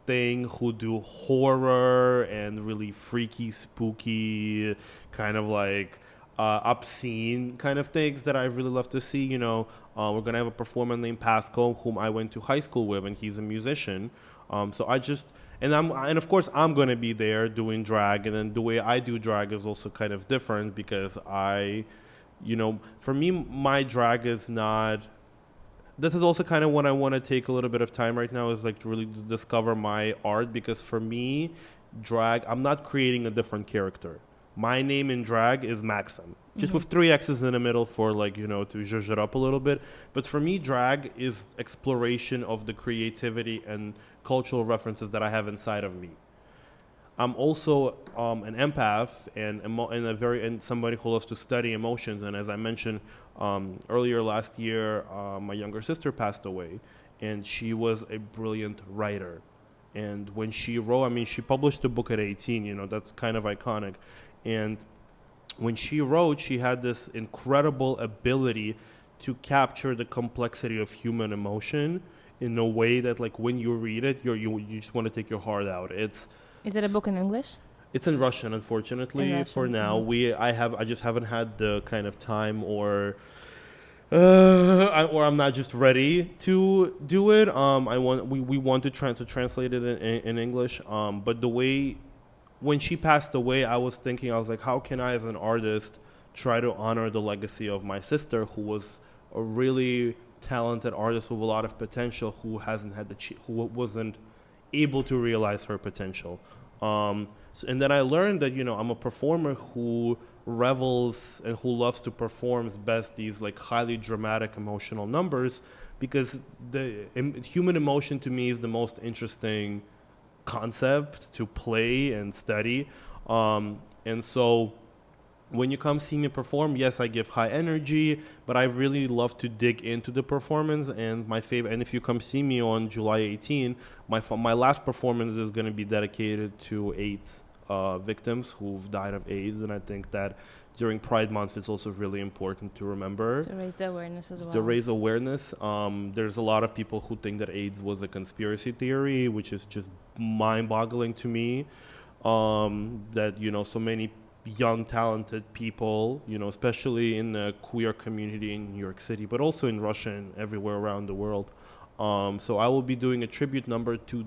thing, who do horror and really freaky, spooky, kind of like obscene kind of things that I really love to see. We're going to have a performer named Pasco, whom I went to high school with, and he's a musician. So I just... And of course I'm gonna be there doing drag, and then the way I do drag is also kind of different because for me, my drag is not. This is also kind of when I want to take a little bit of time right now, is like to really discover my art, because for me, drag, I'm not creating a different character. My name in drag is Maxim, just with 3 X's in the middle for like, to zhuzh it up a little bit. But for me, drag is exploration of the creativity and cultural references that I have inside of me. I'm also an empath and somebody who loves to study emotions. And as I mentioned earlier last year, my younger sister passed away, and she was a brilliant writer. And when she wrote, she published a book at 18. That's kind of iconic. And when she wrote, she had this incredible ability to capture the complexity of human emotion in a way that, like, when you read it, you just want to take your heart out. Is it a book in English? It's in Russian, unfortunately, for now. I just haven't had the kind of time or I'm not just ready to do it. We want to translate it in English. But the way, when she passed away, I was like, how can I, as an artist, try to honor the legacy of my sister, who was a really talented artist with a lot of potential, who wasn't able to realize her potential. And then I learned that I'm a performer who revels and who loves to perform best these like highly dramatic emotional numbers, because the human emotion to me is the most interesting concept to play and study. And so when you come see me perform, yes, I give high energy, but I really love to dig into the performance. And my favorite, and if you come see me on July 18, my last performance is going to be dedicated to AIDS victims who've died of AIDS. And I think that during Pride Month, it's also really important to remember. To raise the awareness as well. To raise awareness. There's a lot of people who think that AIDS was a conspiracy theory, which is just mind-boggling to me. That, so many young, talented people, especially in the queer community in New York City, but also in Russia and everywhere around the world. So I will be doing a tribute number to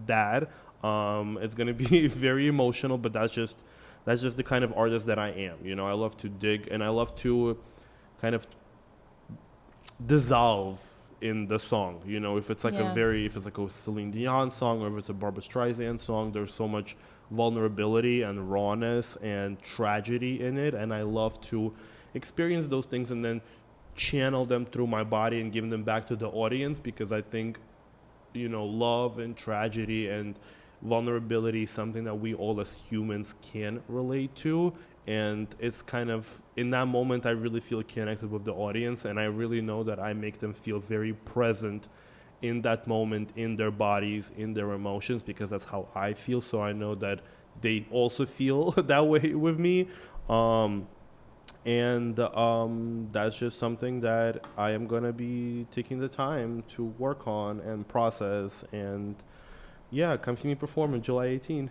that. It's going to be very emotional, but that's just the kind of artist that I am. I love to dig, and I love to kind of dissolve in the song. If it's like if it's like a Celine Dion song, or if it's a Barbra Streisand song, there's so much vulnerability and rawness and tragedy in it, and I love to experience those things and then channel them through my body and give them back to the audience, because I think love and tragedy and vulnerability is something that we all as humans can relate to. And it's kind of, in that moment, I really feel connected with the audience, and I really know that I make them feel very present in that moment, in their bodies, in their emotions, because that's how I feel. So I know that they also feel that way with me. And that's just something that I am going to be taking the time to work on and process. And yeah, come see me perform on July 18.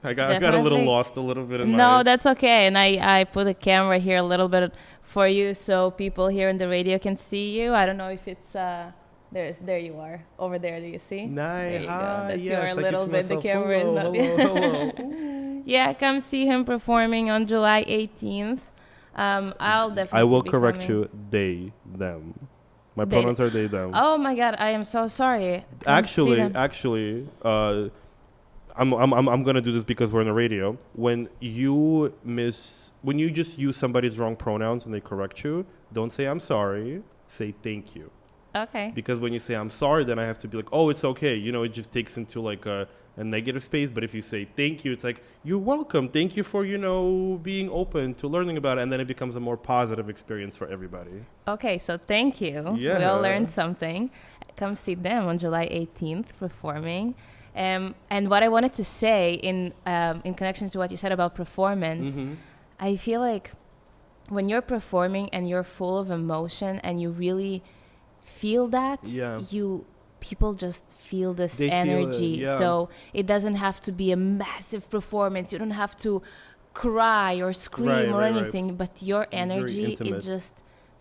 I got a little lost a little bit in No, that's okay. And I put a camera here a little bit for you so people here in the radio can see you. I don't know if it's there you are. Over there, do you see? Nice. There you go. That's yes, your little bit. The camera hello, is not hello. Yeah, come see him performing on July 18th. I'll definitely I will correct you. They, them. My pronouns are they, them. Oh my God, I am so sorry. Actually, I'm gonna do this because we're on the radio. When you just use somebody's wrong pronouns and they correct you, don't say I'm sorry. Say thank you. Okay. Because when you say I'm sorry, then I have to be like, oh, it's okay. It just takes into like a negative space. But if you say thank you, it's like, you're welcome. Thank you for, being open to learning about it. And then it becomes a more positive experience for everybody. Okay, so thank you. Yeah. We all learned something. Come see them on July 18th performing. And what I wanted to say in connection to what you said about performance, I feel like when you're performing and you're full of emotion and you really feel that, people just feel this energy. Feel it, yeah. So it doesn't have to be a massive performance. You don't have to cry or scream or anything, but your energy, it just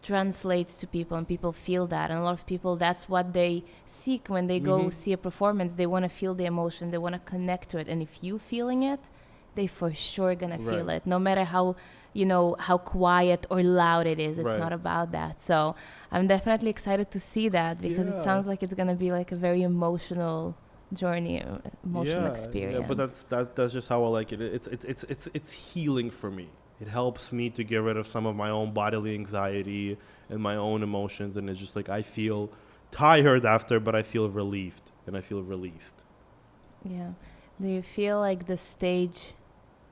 translates to people and people feel that. And a lot of people, that's what they seek when they go see a performance. They want to feel the emotion. They want to connect to it. And if you feeling it, they for sure gonna feel it, no matter how how quiet or loud it is. It's not about that. So I'm definitely excited to see that, because it sounds like it's gonna be like a very emotional journey, emotional experience. Yeah, but that's just how I like it. It's healing for me. It helps me to get rid of some of my own bodily anxiety and my own emotions, and it's just like I feel tired after, but I feel relieved and I feel released. Yeah. Do you feel like the stage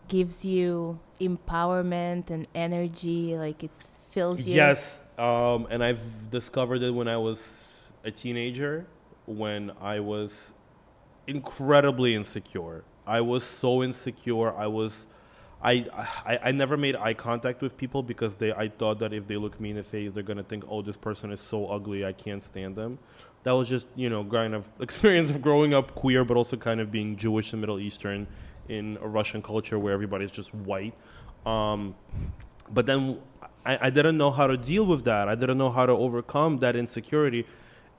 gives you empowerment and energy, like it fills you? Yes, and I've discovered it when I was a teenager, when I was incredibly insecure. I was so insecure. I never made eye contact with people because I thought that if they look me in the face, they're gonna think, oh, this person is so ugly, I can't stand them. That was just, kind of experience of growing up queer, but also kind of being Jewish and Middle Eastern in a Russian culture where everybody's just white. But then I didn't know how to deal with that. I didn't know how to overcome that insecurity.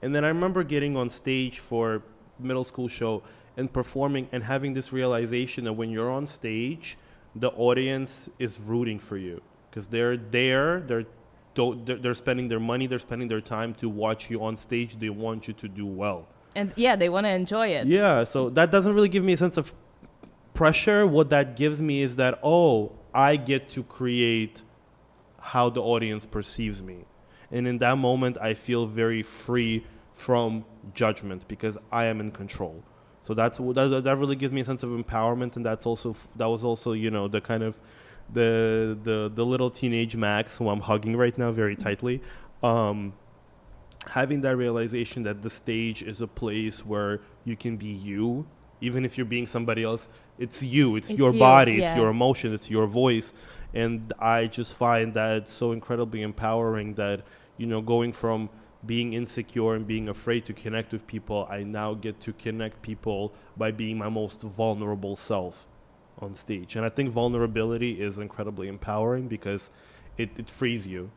And then I remember getting on stage for middle school show and performing and having this realization that when you're on stage, the audience is rooting for you because they're there. They're spending their money. They're spending their time to watch you on stage. They want you to do well. And they want to enjoy it. Yeah. So that doesn't really give me a sense of pressure. What that gives me is that, I get to create how the audience perceives me. And in that moment, I feel very free from judgment because I am in control. So that really gives me a sense of empowerment, and that was also the kind of the little teenage Max who I'm hugging right now very tightly, having that realization that the stage is a place where you can be you, even if you're being somebody else. It's you, it's your body, it's your emotion, it's your voice, and I just find that so incredibly empowering that going from being insecure and being afraid to connect with people, I now get to connect people by being my most vulnerable self on stage. And I think vulnerability is incredibly empowering because it frees you.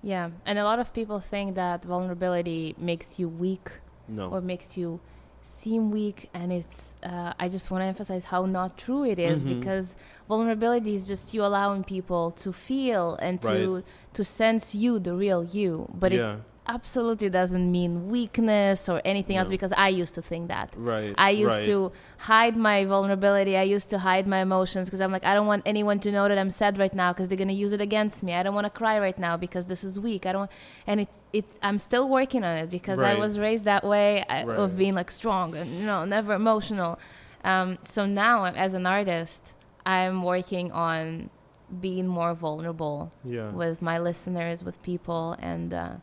Yeah, and a lot of people think that vulnerability makes you weak or makes you seem weak, and it's I just want to emphasize how not true it is, because vulnerability is just you allowing people to feel and to sense you, the real you, but it absolutely doesn't mean weakness or anything else, because I used to think that. I used to hide my vulnerability. I used to hide my emotions because I'm like, I don't want anyone to know that I'm sad right now because they're going to use it against me. I don't want to cry right now because this is weak. And I'm still working on it because I was raised that way of being like strong and never emotional. So now as an artist, I'm working on being more vulnerable with my listeners, with people, and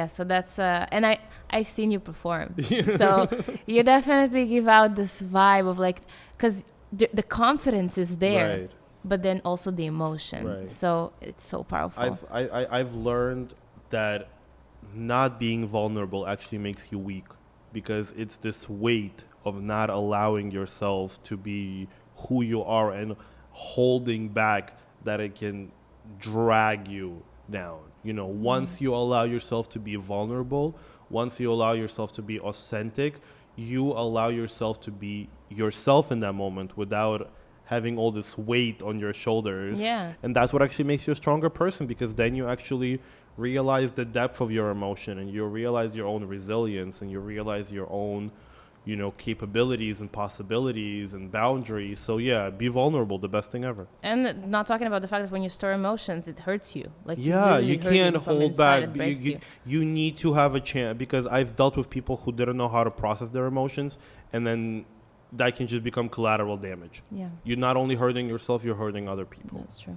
so that's and I've seen you perform, so you definitely give out this vibe of like, because the confidence is there, but then also the emotion, so it's so powerful. I've learned that not being vulnerable actually makes you weak, because it's this weight of not allowing yourself to be who you are and holding back that it can drag you down. Once you allow yourself to be vulnerable, once you allow yourself to be authentic, you allow yourself to be yourself in that moment without having all this weight on your shoulders. And that's what actually makes you a stronger person, because then you actually realize the depth of your emotion, and you realize your own resilience, and you realize your own capabilities and possibilities and boundaries. So yeah, be vulnerable, the best thing ever. And not talking about the fact that when you store emotions, it hurts you. Like Yeah, really you can't from hold inside, back. it breaks you. You need to have a chance, because I've dealt with people who didn't know how to process their emotions, and then that can just become collateral damage. Yeah, You're not only hurting yourself, you're hurting other people. that's true.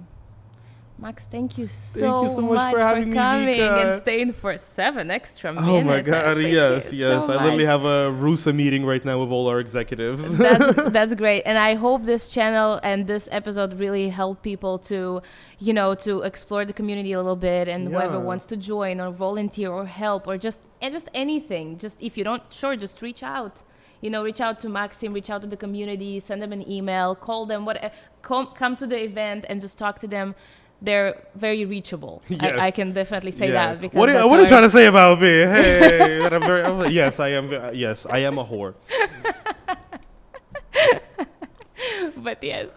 Max, thank you so, Thank you so much for having me, coming Vika. and staying for 7 extra minutes. Oh my I God! appreciate Yes, it yes. so I literally much. have a RUSA meeting right now with all our executives. That's great, and I hope this channel and this episode really help people to explore the community a little bit, and whoever Yeah. wants to join or volunteer or help or just anything, just if you don't, sure, just reach out. Reach out to Maxim, reach out to the community, send them an email, call them, come to the event and just talk to them. They're very reachable. Yes. I can definitely say Yeah. that because What are you trying to say about me? Hey, that yes, I am. Yes, I am a whore. But yes,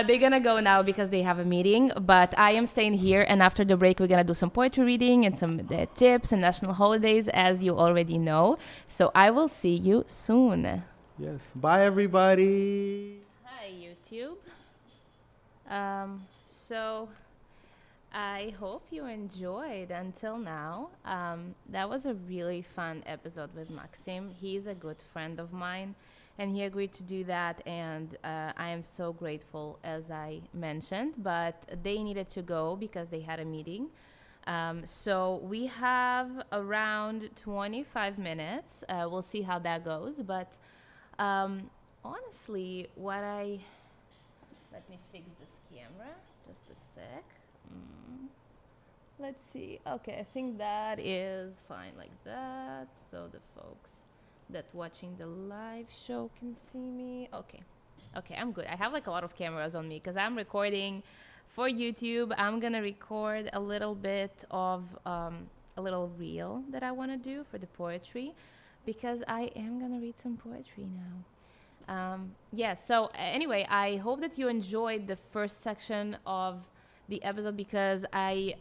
they're gonna go now because they have a meeting. But I am staying here, and after the break, we're gonna do some poetry reading and some tips and national holidays, as you already know. So I will see you soon. Yes. Bye, everybody. Hi, YouTube. So I hope you enjoyed until now. That was a really fun episode with Maxim. He's a good friend of mine, and he agreed to do that, and I am so grateful, as I mentioned, but they needed to go because they had a meeting. So we have around 25 minutes. We'll see how that goes, but honestly, let me fix this camera just a sec. Let's see. Okay, I think that is fine like that, so the folks that watching the live show can see me. Okay, I'm good. I have like a lot of cameras on me because I'm recording for YouTube. I'm gonna record a little bit of a little reel that I want to do for the poetry, because I am gonna read some poetry now. So anyway, I hope that you enjoyed the first section of the episode, because I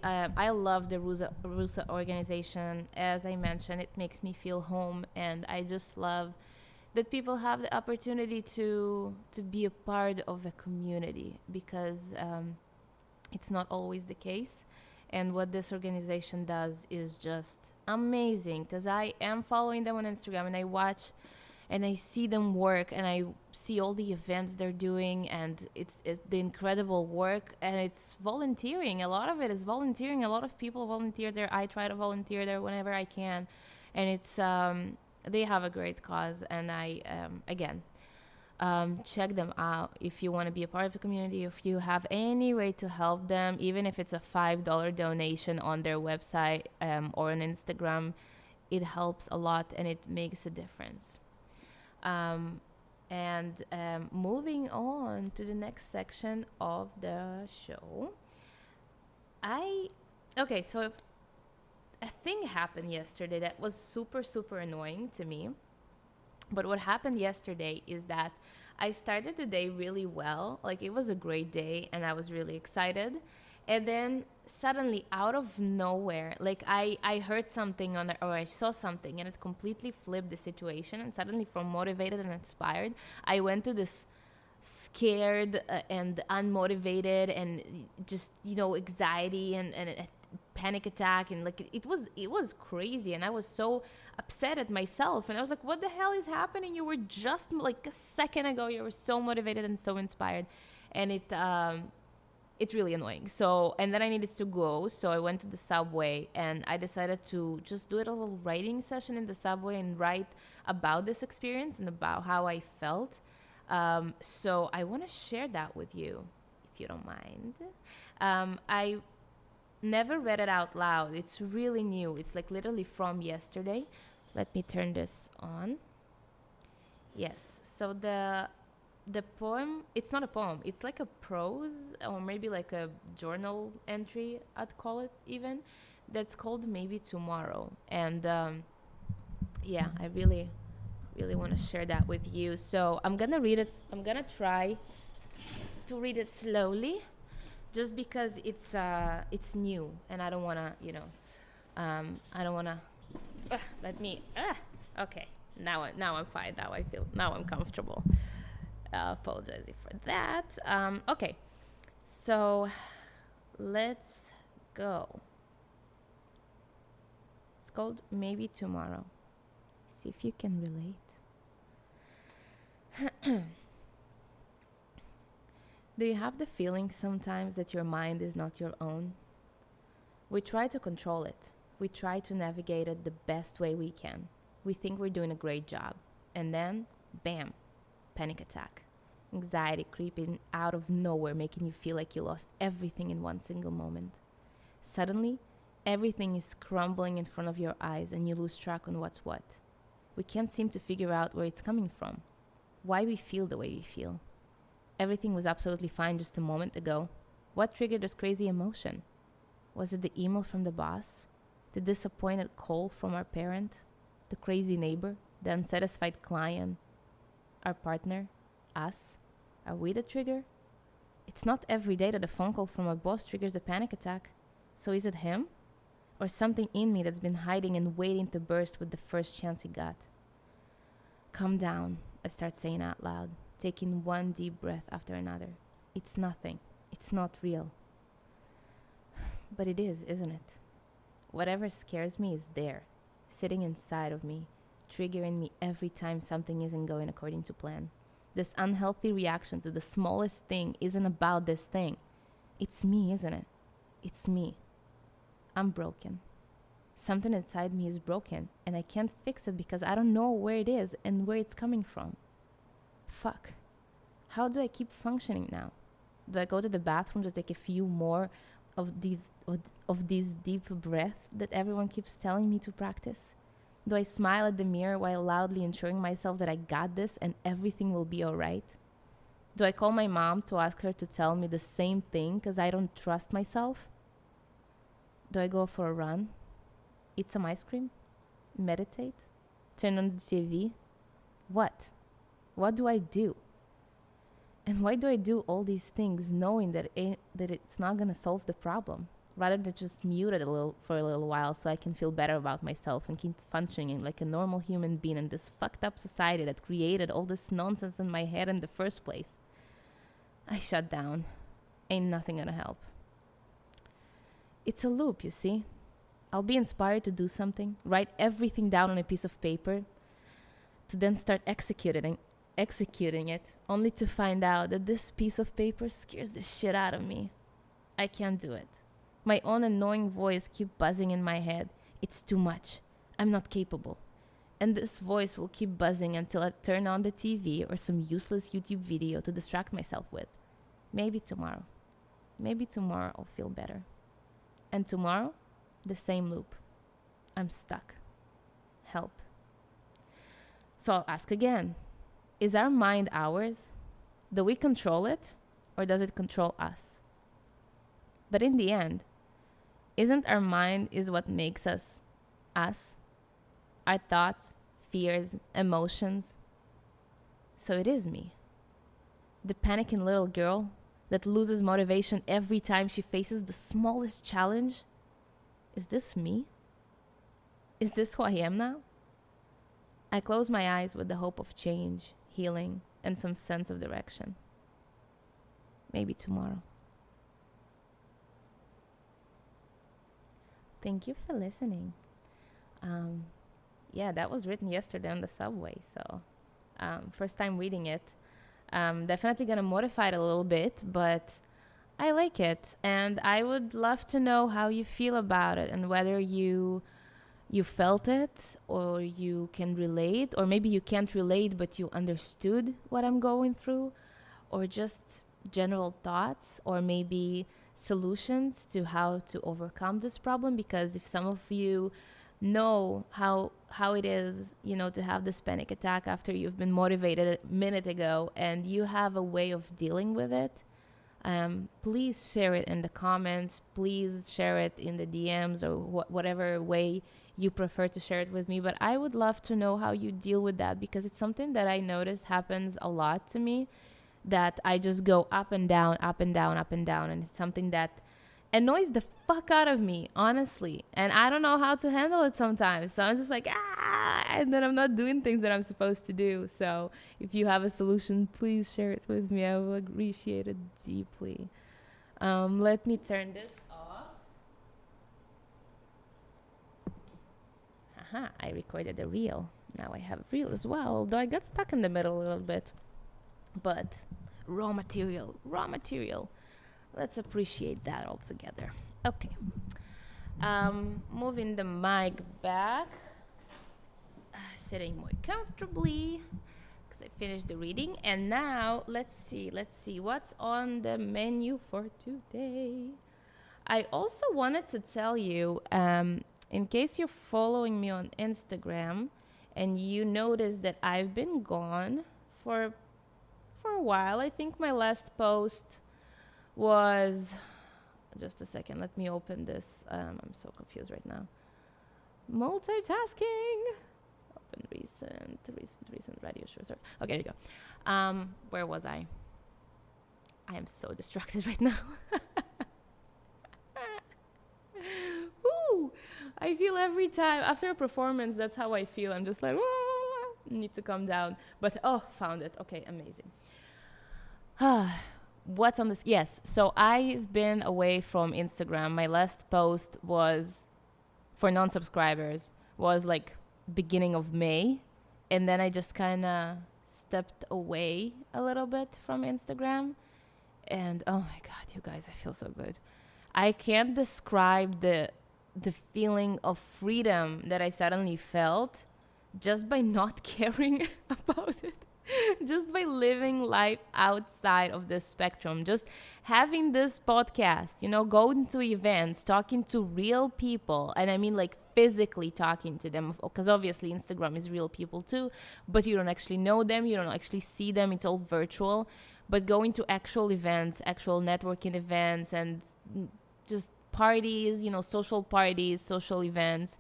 love the RUSA Organization. As I mentioned, it makes me feel home, and I just love that people have the opportunity to be a part of a community, because it's not always the case. And what this organization does is just amazing, because I am following them on Instagram, and I watch and I see them work, and I see all the events they're doing, and it's the incredible work, and it's volunteering. A lot of it is volunteering. A lot of people volunteer there. I try to volunteer there whenever I can, and it's they have a great cause, and I check them out if you want to be a part of the community. If you have any way to help them, even if it's a $5 donation on their website or on Instagram, it helps a lot, and it makes a difference. Moving on to the next section of the show, so a thing happened yesterday that was super, super annoying to me. But what happened yesterday is that I started the day really well. Like, it was a great day, and I was really excited. And then suddenly, out of nowhere, like I heard something or I saw something, and it completely flipped the situation. And suddenly, from motivated and inspired, I went to this scared and unmotivated and just, anxiety and a panic attack. And like, it was crazy. And I was so upset at myself. And I was like, what the hell is happening? You were just like a second ago, you were so motivated and so inspired. And it's really annoying. So, and then I needed to go. So I went to the subway, and I decided to just do a little writing session in the subway and write about this experience and about how I felt. So I want to share that with you, if you don't mind. I never read it out loud. It's really new. It's like literally from yesterday. Let me turn this on. Yes. So the poem, it's not a poem, it's like a prose, or maybe like a journal entry, I'd call it even, that's called Maybe Tomorrow. And I really, really want to share that with you. So I'm gonna read it. I'm gonna try to read it slowly, just because it's new, and I don't wanna, let me, okay. Now I'm fine. Now I'm comfortable. Apologizing for that. Okay, so let's go. It's called Maybe Tomorrow. See if you can relate. Do you have the feeling sometimes that your mind is not your own? We try to control it. We try to navigate it the best way we can. We think we're doing a great job. And then, bam, panic attack. Anxiety creeping out of nowhere, making you feel like you lost everything in one single moment. Suddenly, everything is crumbling in front of your eyes and you lose track on what's what. We can't seem to figure out where it's coming from. Why we feel the way we feel. Everything was absolutely fine just a moment ago. What triggered this crazy emotion? Was it the email from the boss? The disappointed call from our parent? The crazy neighbor? The unsatisfied client? Our partner? Us? Are we the trigger? It's not every day that a phone call from our boss triggers a panic attack. So is it him? Or something in me that's been hiding and waiting to burst with the first chance he got? Calm down, I start saying out loud, taking one deep breath after another. It's nothing. It's not real. But it is, isn't it? Whatever scares me is there, sitting inside of me, triggering me every time something isn't going according to plan. This unhealthy reaction to the smallest thing isn't about this thing. It's me, isn't it? It's me. I'm broken. Something inside me is broken, and I can't fix it because I don't know where it is and where it's coming from. Fuck. How do I keep functioning now? Do I go to the bathroom to take a few more of these deep breaths that everyone keeps telling me to practice? Do I smile at the mirror while loudly ensuring myself that I got this and everything will be alright? Do I call my mom to ask her to tell me the same thing because I don't trust myself? Do I go for a run? Eat some ice cream? Meditate? Turn on the TV? What? What do I do? And why do I do all these things knowing that it's not going to solve the problem? Rather than just mute it for a little while so I can feel better about myself and keep functioning like a normal human being in this fucked up society that created all this nonsense in my head in the first place. I shut down. Ain't nothing gonna help. It's a loop, you see. I'll be inspired to do something, write everything down on a piece of paper, to then start executing it, only to find out that this piece of paper scares the shit out of me. I can't do it. My own annoying voice keeps buzzing in my head. It's too much. I'm not capable. And this voice will keep buzzing until I turn on the TV or some useless YouTube video to distract myself with. Maybe tomorrow. Maybe tomorrow I'll feel better. And tomorrow, the same loop. I'm stuck. Help. So I'll ask again. Is our mind ours? Do we control it? Or does it control us? But in the end, isn't our mind is what makes us us? Our thoughts, fears, emotions. So it is me. The panicking little girl that loses motivation every time she faces the smallest challenge. Is this me? Is this who I am now? I close my eyes with the hope of change, healing, and some sense of direction. Maybe tomorrow. Thank you for listening. Yeah, that was written yesterday on the subway, so first time reading it. Definitely gonna modify it a little bit, but I like it, and I would love to know how you feel about it and whether you felt it or you can relate, or maybe you can't relate but you understood what I'm going through, or just general thoughts, or maybe solutions to how to overcome this problem. Because if some of you know how it is, to have this panic attack after you've been motivated a minute ago and you have a way of dealing with it, please share it in the comments. Please share it in the DMs or whatever way you prefer to share it with me. But I would love to know how you deal with that, because it's something that I noticed happens a lot to me, that I just go up and down, up and down, up and down. And it's something that annoys the fuck out of me, honestly. And I don't know how to handle it sometimes. So I'm just like, and then I'm not doing things that I'm supposed to do. So if you have a solution, please share it with me. I will appreciate it deeply. Let me turn this off. Aha, I recorded a reel. Now I have a reel as well, although I got stuck in the middle a little bit. But raw material. Let's appreciate that all together. Okay. Moving the mic back. Sitting more comfortably because I finished the reading. And now let's see what's on the menu for today. I also wanted to tell you, in case you're following me on Instagram and you notice that I've been gone for a while. I think my last post was, just a second, let me open this. I'm so confused right now. Multitasking. Open recent radio show. Sorry. Okay, there you go. Where was I? I am so distracted right now. Ooh, I feel every time after a performance, that's how I feel. I'm just like, need to calm down. But found it. Okay, amazing. What's on this? Yes, so I've been away from Instagram. My last post was for non-subscribers, was like beginning of May, and then I just kind of stepped away a little bit from Instagram, and oh my god, you guys, I feel so good. I can't describe the feeling of freedom that I suddenly felt just by not caring about it. Just by living life outside of this spectrum, just having this podcast, going to events, talking to real people. And I mean like physically talking to them, because obviously Instagram is real people too, but you don't actually know them, you don't actually see them, it's all virtual. But going to actual events, actual networking events, and just parties, social parties, social events,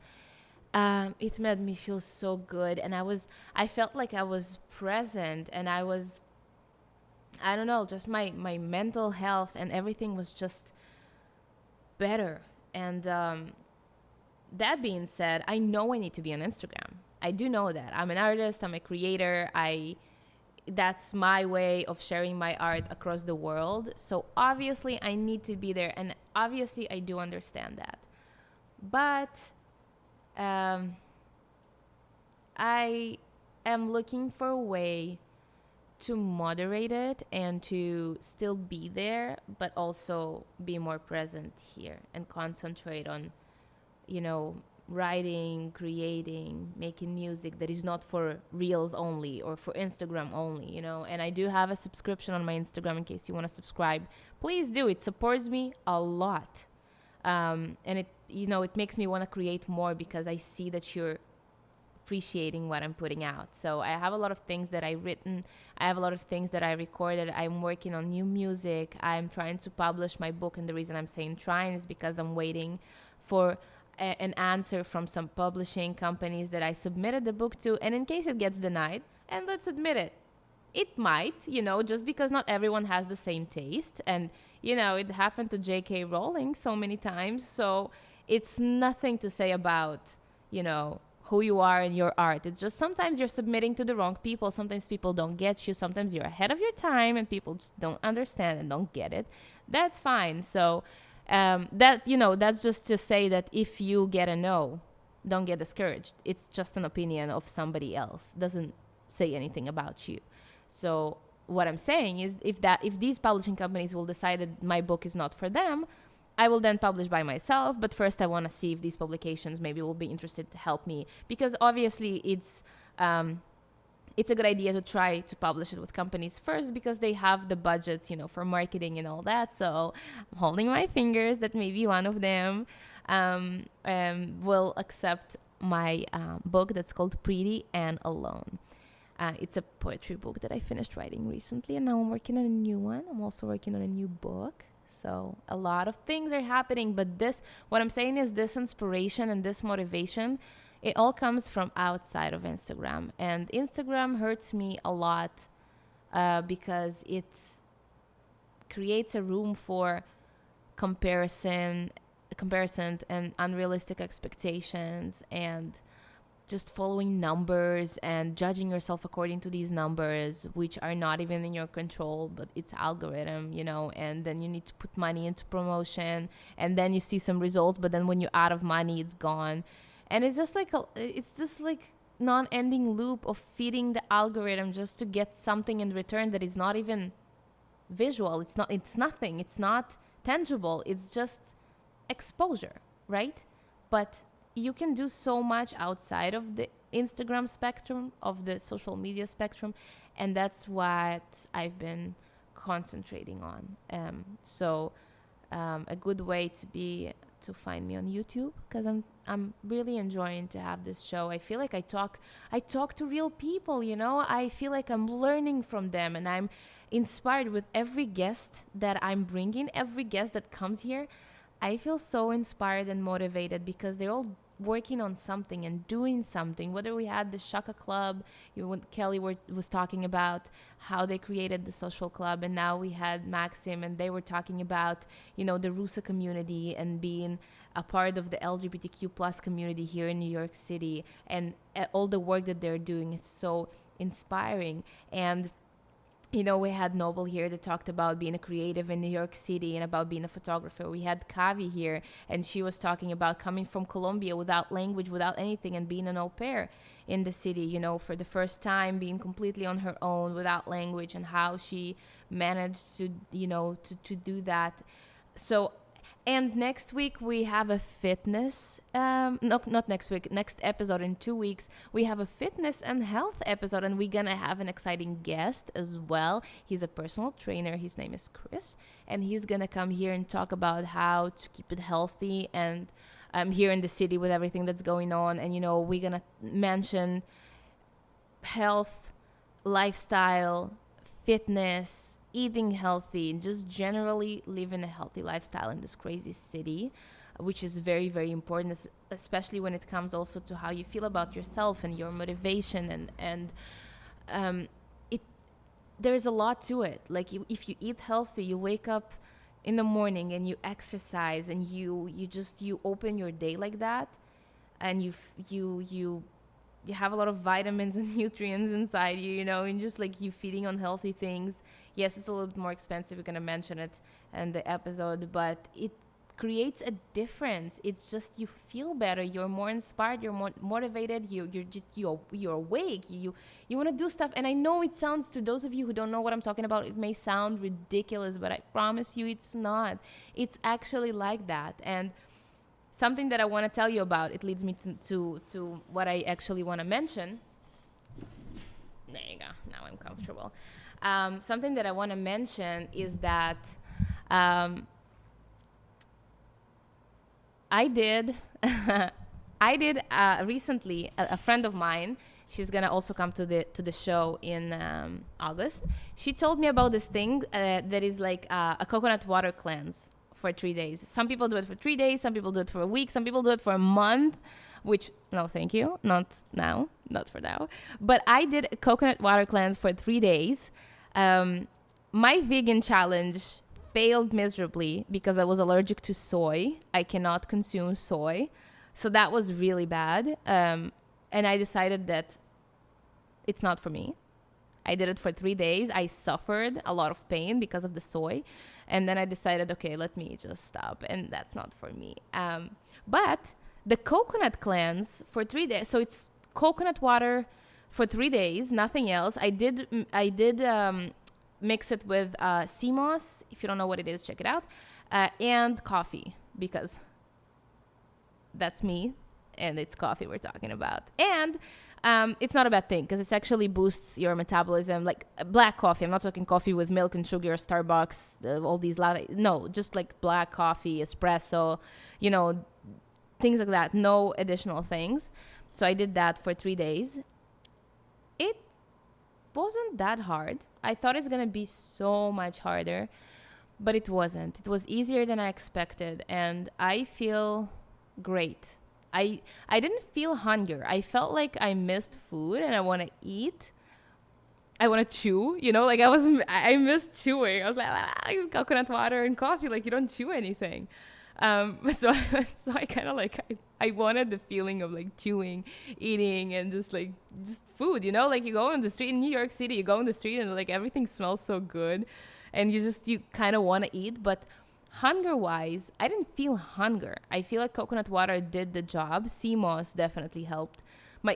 it made me feel so good. And I felt like I was present, and I don't know, just my mental health and everything was just better. And that being said, I know I need to be on Instagram. I do know that. I'm an artist, I'm a creator. That's my way of sharing my art across the world. So obviously I need to be there, and obviously I do understand that. But I am looking for a way to moderate it and to still be there, but also be more present here and concentrate on, writing, creating, making music that is not for Reels only or for Instagram only, And I do have a subscription on my Instagram in case you want to subscribe. Please do. It supports me a lot. And it makes me want to create more because I see that you're appreciating what I'm putting out. So I have a lot of things that I've written. I have a lot of things that I recorded. I'm working on new music. I'm trying to publish my book. And the reason I'm saying trying is because I'm waiting for an answer from some publishing companies that I submitted the book to. And in case it gets denied, and let's admit it, it might, just because not everyone has the same taste. And, it happened to J.K. Rowling so many times. So it's nothing to say about, who you are in your art. It's just sometimes you're submitting to the wrong people. Sometimes people don't get you. Sometimes you're ahead of your time and people just don't understand and don't get it. That's fine. So that's just to say that if you get a no, don't get discouraged. It's just an opinion of somebody else. Doesn't say anything about you. So what I'm saying is if these publishing companies will decide that my book is not for them, I will then publish by myself. But first I want to see if these publications maybe will be interested to help me, because obviously it's a good idea to try to publish it with companies first because they have the budgets, for marketing and all that. So I'm holding my fingers that maybe one of them will accept my book that's called Pretty and Alone. It's a poetry book that I finished writing recently, and now I'm working on a new one. I'm also working on a new book. So a lot of things are happening, but what I'm saying is this inspiration and this motivation, it all comes from outside of Instagram. And Instagram hurts me a lot because it creates a room for comparison and unrealistic expectations. And just following numbers and judging yourself according to these numbers, which are not even in your control, but it's algorithm, and then you need to put money into promotion, and then you see some results, but then when you're out of money, it's gone. And it's just like non-ending loop of feeding the algorithm just to get something in return that is not even visual. It's nothing. It's not tangible. It's just exposure, right? But you can do so much outside of the Instagram spectrum, of the social media spectrum, and that's what I've been concentrating on. So a good way to find me on YouTube, because I'm really enjoying to have this show. I feel like I talk to real people, I feel like I'm learning from them, and I'm inspired with every guest that I'm bringing, every guest that comes here. I feel so inspired and motivated because they're all working on something and doing something. Whether we had the Shaka Club, Kelly was talking about how they created the social club, and now we had Maxim, and they were talking about the RUSA community and being a part of the LGBTQ plus community here in New York City, and all the work that they're doing. It's so inspiring. And we had Noble here that talked about being a creative in New York City and about being a photographer. We had Kavi here, and she was talking about coming from Colombia without language, without anything, and being an au pair in the city, for the first time, being completely on her own without language, and how she managed to, to do that. So, and next week we have a fitness, not next week, next episode in 2 weeks, we have a fitness and health episode, and we're gonna have an exciting guest as well. He's a personal trainer. His name is Chris, and he's gonna come here and talk about how to keep it healthy, and here in the city with everything that's going on. And, we're gonna mention health, lifestyle, fitness, eating healthy, and just generally living a healthy lifestyle in this crazy city, which is very, very important, especially when it comes also to how you feel about yourself and your motivation. And there's a lot to it. Like, if you eat healthy, you wake up in the morning and you exercise, and you open your day like that, and you have a lot of vitamins and nutrients inside you, and just like you feeding on healthy things. Yes, it's a little bit more expensive. We're going to mention it in the episode, but it creates a difference. It's just, you feel better. You're more inspired. You're more motivated. You're awake. You want to do stuff. And I know it sounds, to those of you who don't know what I'm talking about, it may sound ridiculous, but I promise you it's not. It's actually like that. And something that I want to tell you about, it leads me to what I actually want to mention. There you go. Now I'm comfortable. Something that I want to mention is that I did recently, a friend of mine, she's going to also come to the show in August. She told me about this thing that is like a coconut water cleanse for 3 days. Some people do it for 3 days. Some people do it for a week. Some people do it for a month, which, no, thank you. Not for now. But I did a coconut water cleanse for 3 days. My vegan challenge failed miserably because I was allergic to soy. I cannot consume soy. So that was really bad. And I decided that it's not for me. I did it for 3 days. I suffered a lot of pain because of the soy. And then I decided, okay, let me just stop. And that's not for me. But the coconut cleanse for 3 days. So it's coconut water for 3 days, nothing else. I did mix it with sea moss. If you don't know what it is, check it out. And coffee, because that's me. And it's coffee we're talking about. And it's not a bad thing because it actually boosts your metabolism. Like black coffee. I'm not talking coffee with milk and sugar, Starbucks, all these latte. No, just like black coffee, espresso, things like that. No additional things. So I did that for 3 days. It wasn't that hard. I thought it's going to be so much harder, but it wasn't. It was easier than I expected, and I feel great. I didn't feel hunger. I felt like I missed food and I want to eat. I want to chew, like I missed chewing. I was like, coconut water and coffee, like you don't chew anything. So I kind of like, I wanted the feeling of like chewing, eating, and just food, like you go on the street in New York City, you go on the street and like everything smells so good, and you kind of want to eat. But hunger wise, I didn't feel hunger. I feel like coconut water did the job. Sea moss definitely helped.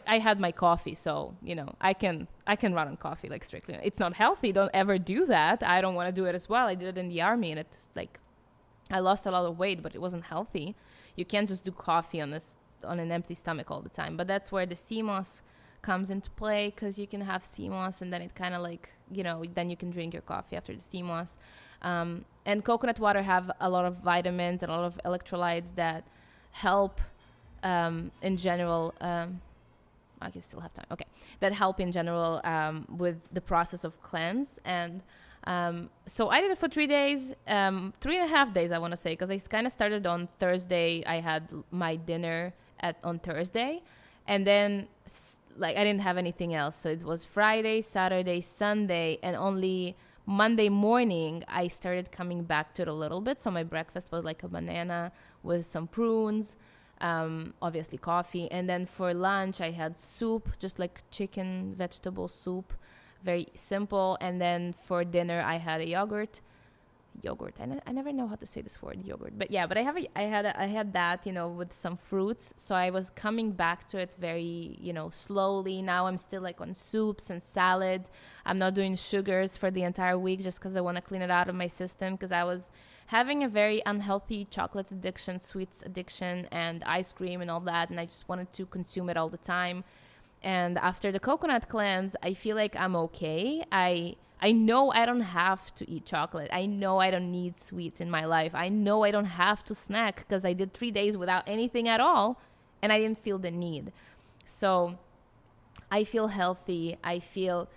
I had my coffee, so I can run on coffee like strictly. It's not healthy. Don't ever do that. I don't want to do it as well. I did it in the army, and it's like I lost a lot of weight, but it wasn't healthy. You can't just do coffee on an empty stomach all the time. But that's where the sea moss comes into play, because you can have sea moss and then it kind of like, then you can drink your coffee after the sea moss. And coconut water have a lot of vitamins and a lot of electrolytes that help in general. I can still have time. Okay. That help in general with the process of cleanse. And so I did it for 3 days, 3.5 days, I want to say, because I kind of started on Thursday. I had my dinner on Thursday, and then I didn't have anything else. So it was Friday, Saturday, Sunday, and only Monday morning I started coming back to it a little bit. So my breakfast was like a banana with some prunes, obviously coffee, and then for lunch I had soup, just like chicken vegetable soup, very simple. And then for dinner I had a yogurt. I never know how to say this word, yogurt, but yeah, but I had that, with some fruits. So I was coming back to it very, slowly. Now I'm still like on soups and salads. I'm not doing sugars for the entire week just because I want to clean it out of my system, because I was having a very unhealthy chocolate addiction, sweets addiction, and ice cream and all that, and I just wanted to consume it all the time. And after the coconut cleanse, I feel like I'm okay. I know I don't have to eat chocolate. I know I don't need sweets in my life. I know I don't have to snack, because I did 3 days without anything at all, and I didn't feel the need. So I feel healthy. I feel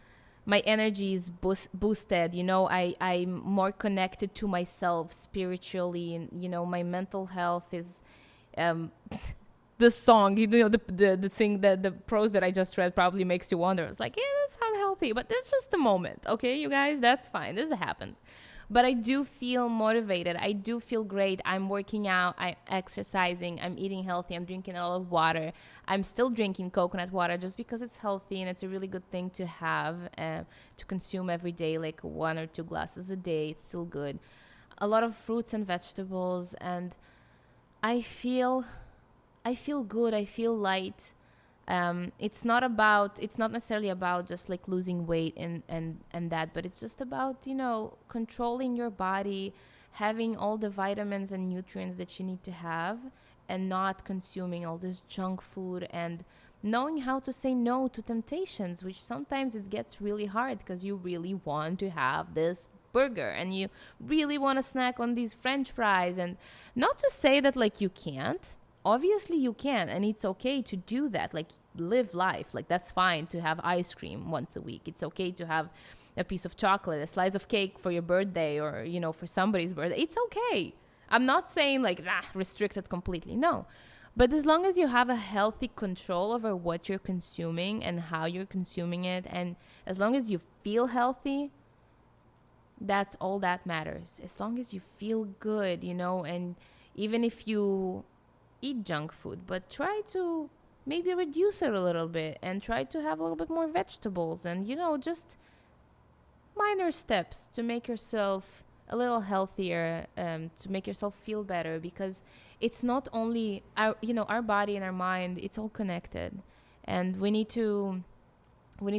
my energy is boosted. I'm more connected to myself spiritually, and my mental health is the song, the thing, that the prose that I just read probably makes you wonder. It's like, yeah, that's unhealthy, but that's just a moment, okay, you guys, that's fine, this happens. But I do feel motivated. I do feel great. I'm working out, I'm exercising, I'm eating healthy, I'm drinking a lot of water. I'm still drinking coconut water just because it's healthy and it's a really good thing to have, to consume every day, like 1 or 2 glasses a day. It's still good. A lot of fruits and vegetables, and I feel good. I feel light. It's not necessarily about just like losing weight and that, but it's just about, controlling your body, having all the vitamins and nutrients that you need to have, and not consuming all this junk food, and knowing how to say no to temptations, which sometimes it gets really hard because you really want to have this burger and you really want to snack on these French fries. And not to say that like you can't. Obviously you can, and it's okay to do that. Like, live life. Like, that's fine to have ice cream once a week. It's okay to have a piece of chocolate, a slice of cake for your birthday, or for somebody's birthday. It's okay. I'm not saying like restrict it completely. No. But as long as you have a healthy control over what you're consuming and how you're consuming it, and as long as you feel healthy, that's all that matters. As long as you feel good, and even if you eat junk food, but try to maybe reduce it a little bit and try to have a little bit more vegetables, and just minor steps to make yourself a little healthier, to make yourself feel better, because it's not only our body and our mind, it's all connected, and we need to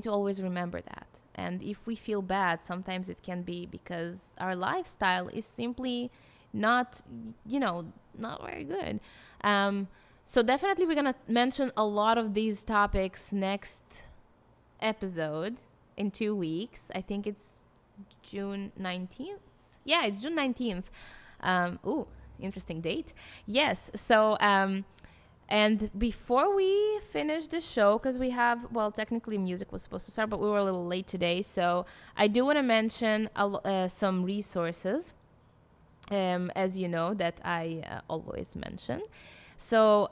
always remember that. And if we feel bad, sometimes it can be because our lifestyle is simply not very good. So definitely we're gonna mention a lot of these topics next episode in 2 weeks. I think it's June 19th. Yeah, it's June 19th. Interesting date. Yes. So and before we finish the show, because we have, technically music was supposed to start, but we were a little late today, so I do want to mention some resources, as you know, that I always mention. So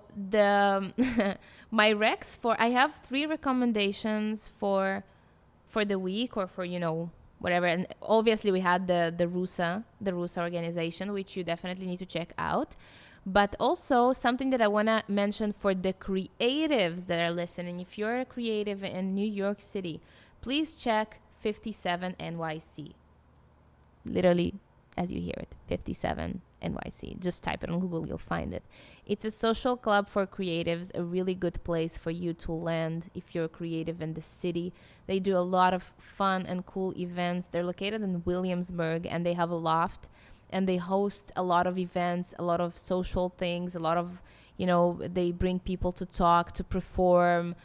my recs I have 3 recommendations for the week, or for whatever. And obviously we had the RUSA Organization, which you definitely need to check out. But also something that I want to mention for the creatives that are listening. If you're a creative in New York City, please check 57 NYC. Literally, as you hear it, 57 NYC. Just type it on Google, you'll find it. It's a social club for creatives, a really good place for you to land if you're creative in the city. They do a lot of fun and cool events. They're located in Williamsburg, and they have a loft, and they host a lot of events, a lot of social things, a lot of, they bring people to talk, to perform.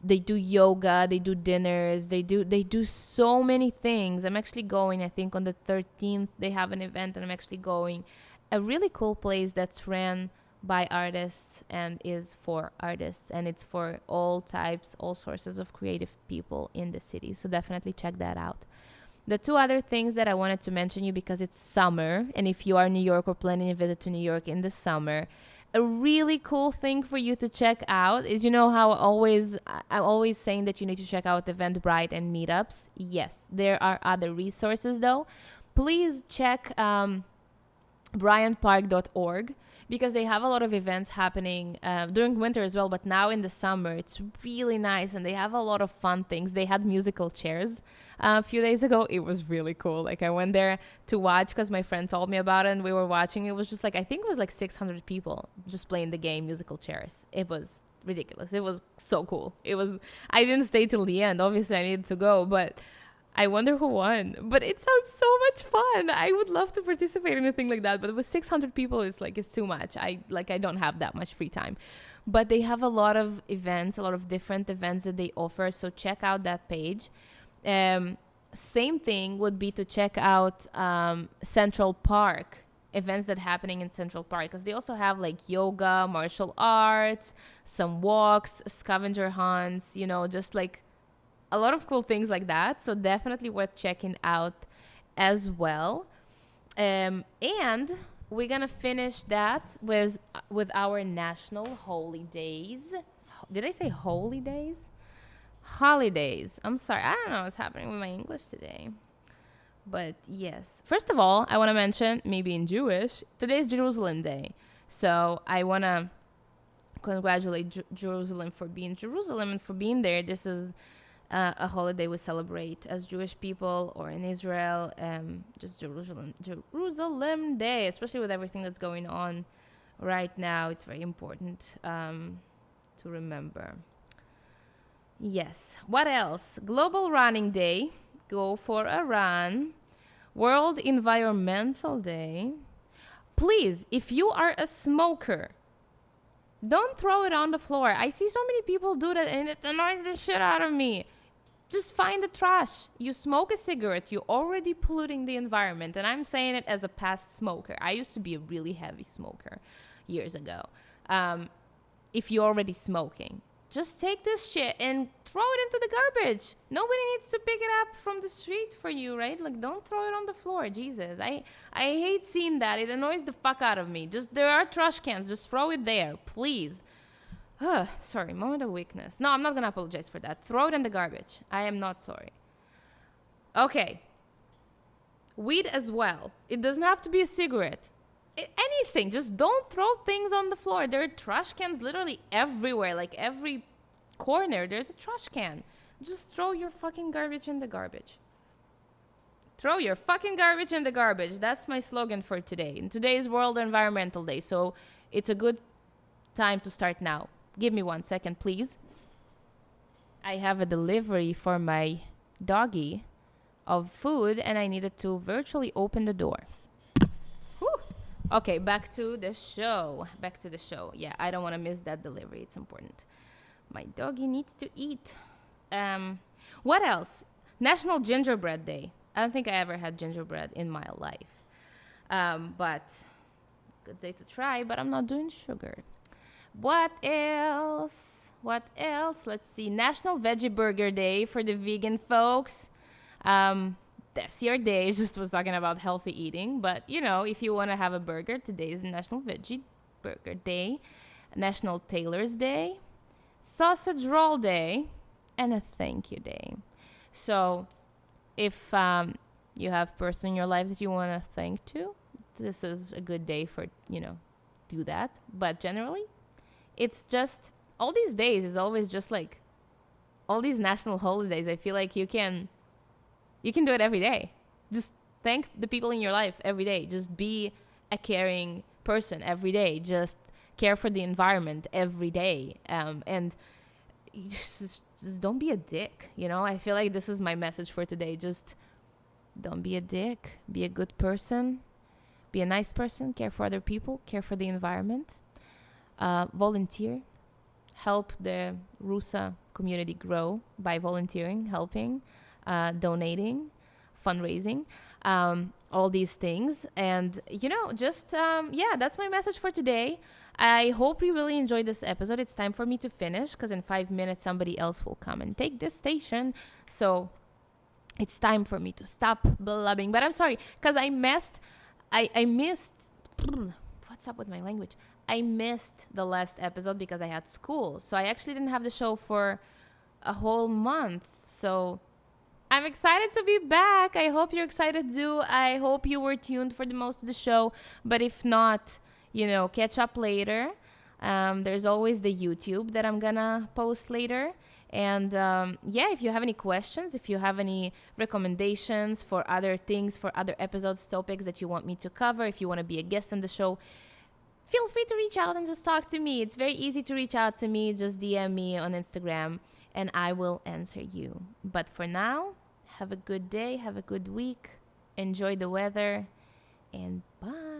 They do yoga, they do dinners, they do so many things. I'm actually going, I think on the 13th, they have an event, and I'm actually going. A really cool place that's ran by artists and is for artists, and it's for all types, all sources of creative people in the city. So definitely check that out. The two other things that I wanted to mention you, because it's summer, and if you are in New York or planning a visit to New York in the summer, a really cool thing for you to check out is, how I'm always saying that you need to check out Eventbrite and meetups. Yes, there are other resources though. Please check bryantpark.org, because they have a lot of events happening during winter as well, but now in the summer it's really nice, and they have a lot of fun things. They had musical chairs a few days ago. It was really cool. Like, I went there to watch because my friend told me about it, and we were watching. It was just like, I think it was like 600 people just playing the game musical chairs. It was ridiculous. It was so cool. I didn't stay till the end. Obviously I needed to go, but I wonder who won. But it sounds so much fun. I would love to participate in a thing like that. But with 600 people, it's too much. I don't have that much free time. But they have a lot of events, a lot of different events that they offer. So check out that page. Same thing would be to check out Central Park, events that happening in Central Park, because they also have yoga, martial arts, some walks, scavenger hunts, just a lot of cool things like that. So definitely worth checking out as well. And we're gonna finish that with our national holidays. Did I say holy days? Holidays. I'm sorry. I don't know what's happening with my English today. But yes. First of all, I want to mention, maybe in Jewish, today is Jerusalem Day. So I want to congratulate Jerusalem for being Jerusalem and for being there. This is a holiday we celebrate as Jewish people, or in Israel, just Jerusalem Day, especially with everything that's going on right now. It's very important to remember. Yes. What else? Global Running Day. Go for a run. World Environmental Day. Please, if you are a smoker, don't throw it on the floor. I see so many people do that, and it annoys the shit out of me. Just find the trash. You smoke a cigarette, you're already polluting the environment. And I'm saying it as a past smoker. I used to be a really heavy smoker years ago. If you're already smoking, just take this shit and throw it into the garbage. Nobody needs to pick it up from the street for you, right? Don't throw it on the floor. Jesus. I hate seeing that. It annoys the fuck out of me. There are trash cans. Just throw it there, please. Sorry, moment of weakness. No, I'm not going to apologize for that. Throw it in the garbage. I am not sorry. Okay. Weed as well. It doesn't have to be a cigarette. Anything. Just don't throw things on the floor. There are trash cans literally everywhere. Every corner, there's a trash can. Just throw your fucking garbage in the garbage. Throw your fucking garbage in the garbage. That's my slogan for today. And today is World Environmental Day, so it's a good time to start now. Give me 1 second, please. I have a delivery for my doggy of food, and I needed to virtually open the door. Okay, back to the show. Yeah, I don't want to miss that delivery. It's important. My doggy needs to eat. What else? National Gingerbread Day. I don't think I ever had gingerbread in my life. But good day to try, but I'm not doing sugar. What else? Let's see. National Veggie Burger Day for the vegan folks. That's your day. Just was talking about healthy eating. But, if you want to have a burger, today is National Veggie Burger Day. National Tailor's Day. Sausage Roll Day. And a Thank You Day. So, if you have a person in your life that you want to thank to, this is a good day for, do that. But generally, it's just all these days is always just like all these national holidays. I feel like you can do it every day. Just thank the people in your life every day. Just be a caring person every day. Just care for the environment every day. And just don't be a dick. You know, I feel like this is my message for today. Just don't be a dick. Be a good person. Be a nice person. Care for other people. Care for the environment. Volunteer. Help the RUSA community grow by volunteering, helping, donating, fundraising, all these things. And, you know, just, that's my message for today. I hope you really enjoyed this episode. It's time for me to finish because in 5 minutes, somebody else will come and take this station. So it's time for me to stop blabbing. But I'm sorry because I missed, what's up with my language? I missed the last episode because I had school. So I actually didn't have the show for a whole month. So I'm excited to be back. I hope you're excited too. I hope you were tuned for the most of the show. But if not, you know, catch up later. There's always the YouTube that I'm gonna post later. And if you have any questions, if you have any recommendations for other things, for other episodes, topics that you want me to cover, if you want to be a guest on the show, feel free to reach out and just talk to me. It's very easy to reach out to me. Just DM me on Instagram and I will answer you. But for now, have a good day. Have a good week. Enjoy the weather. And bye.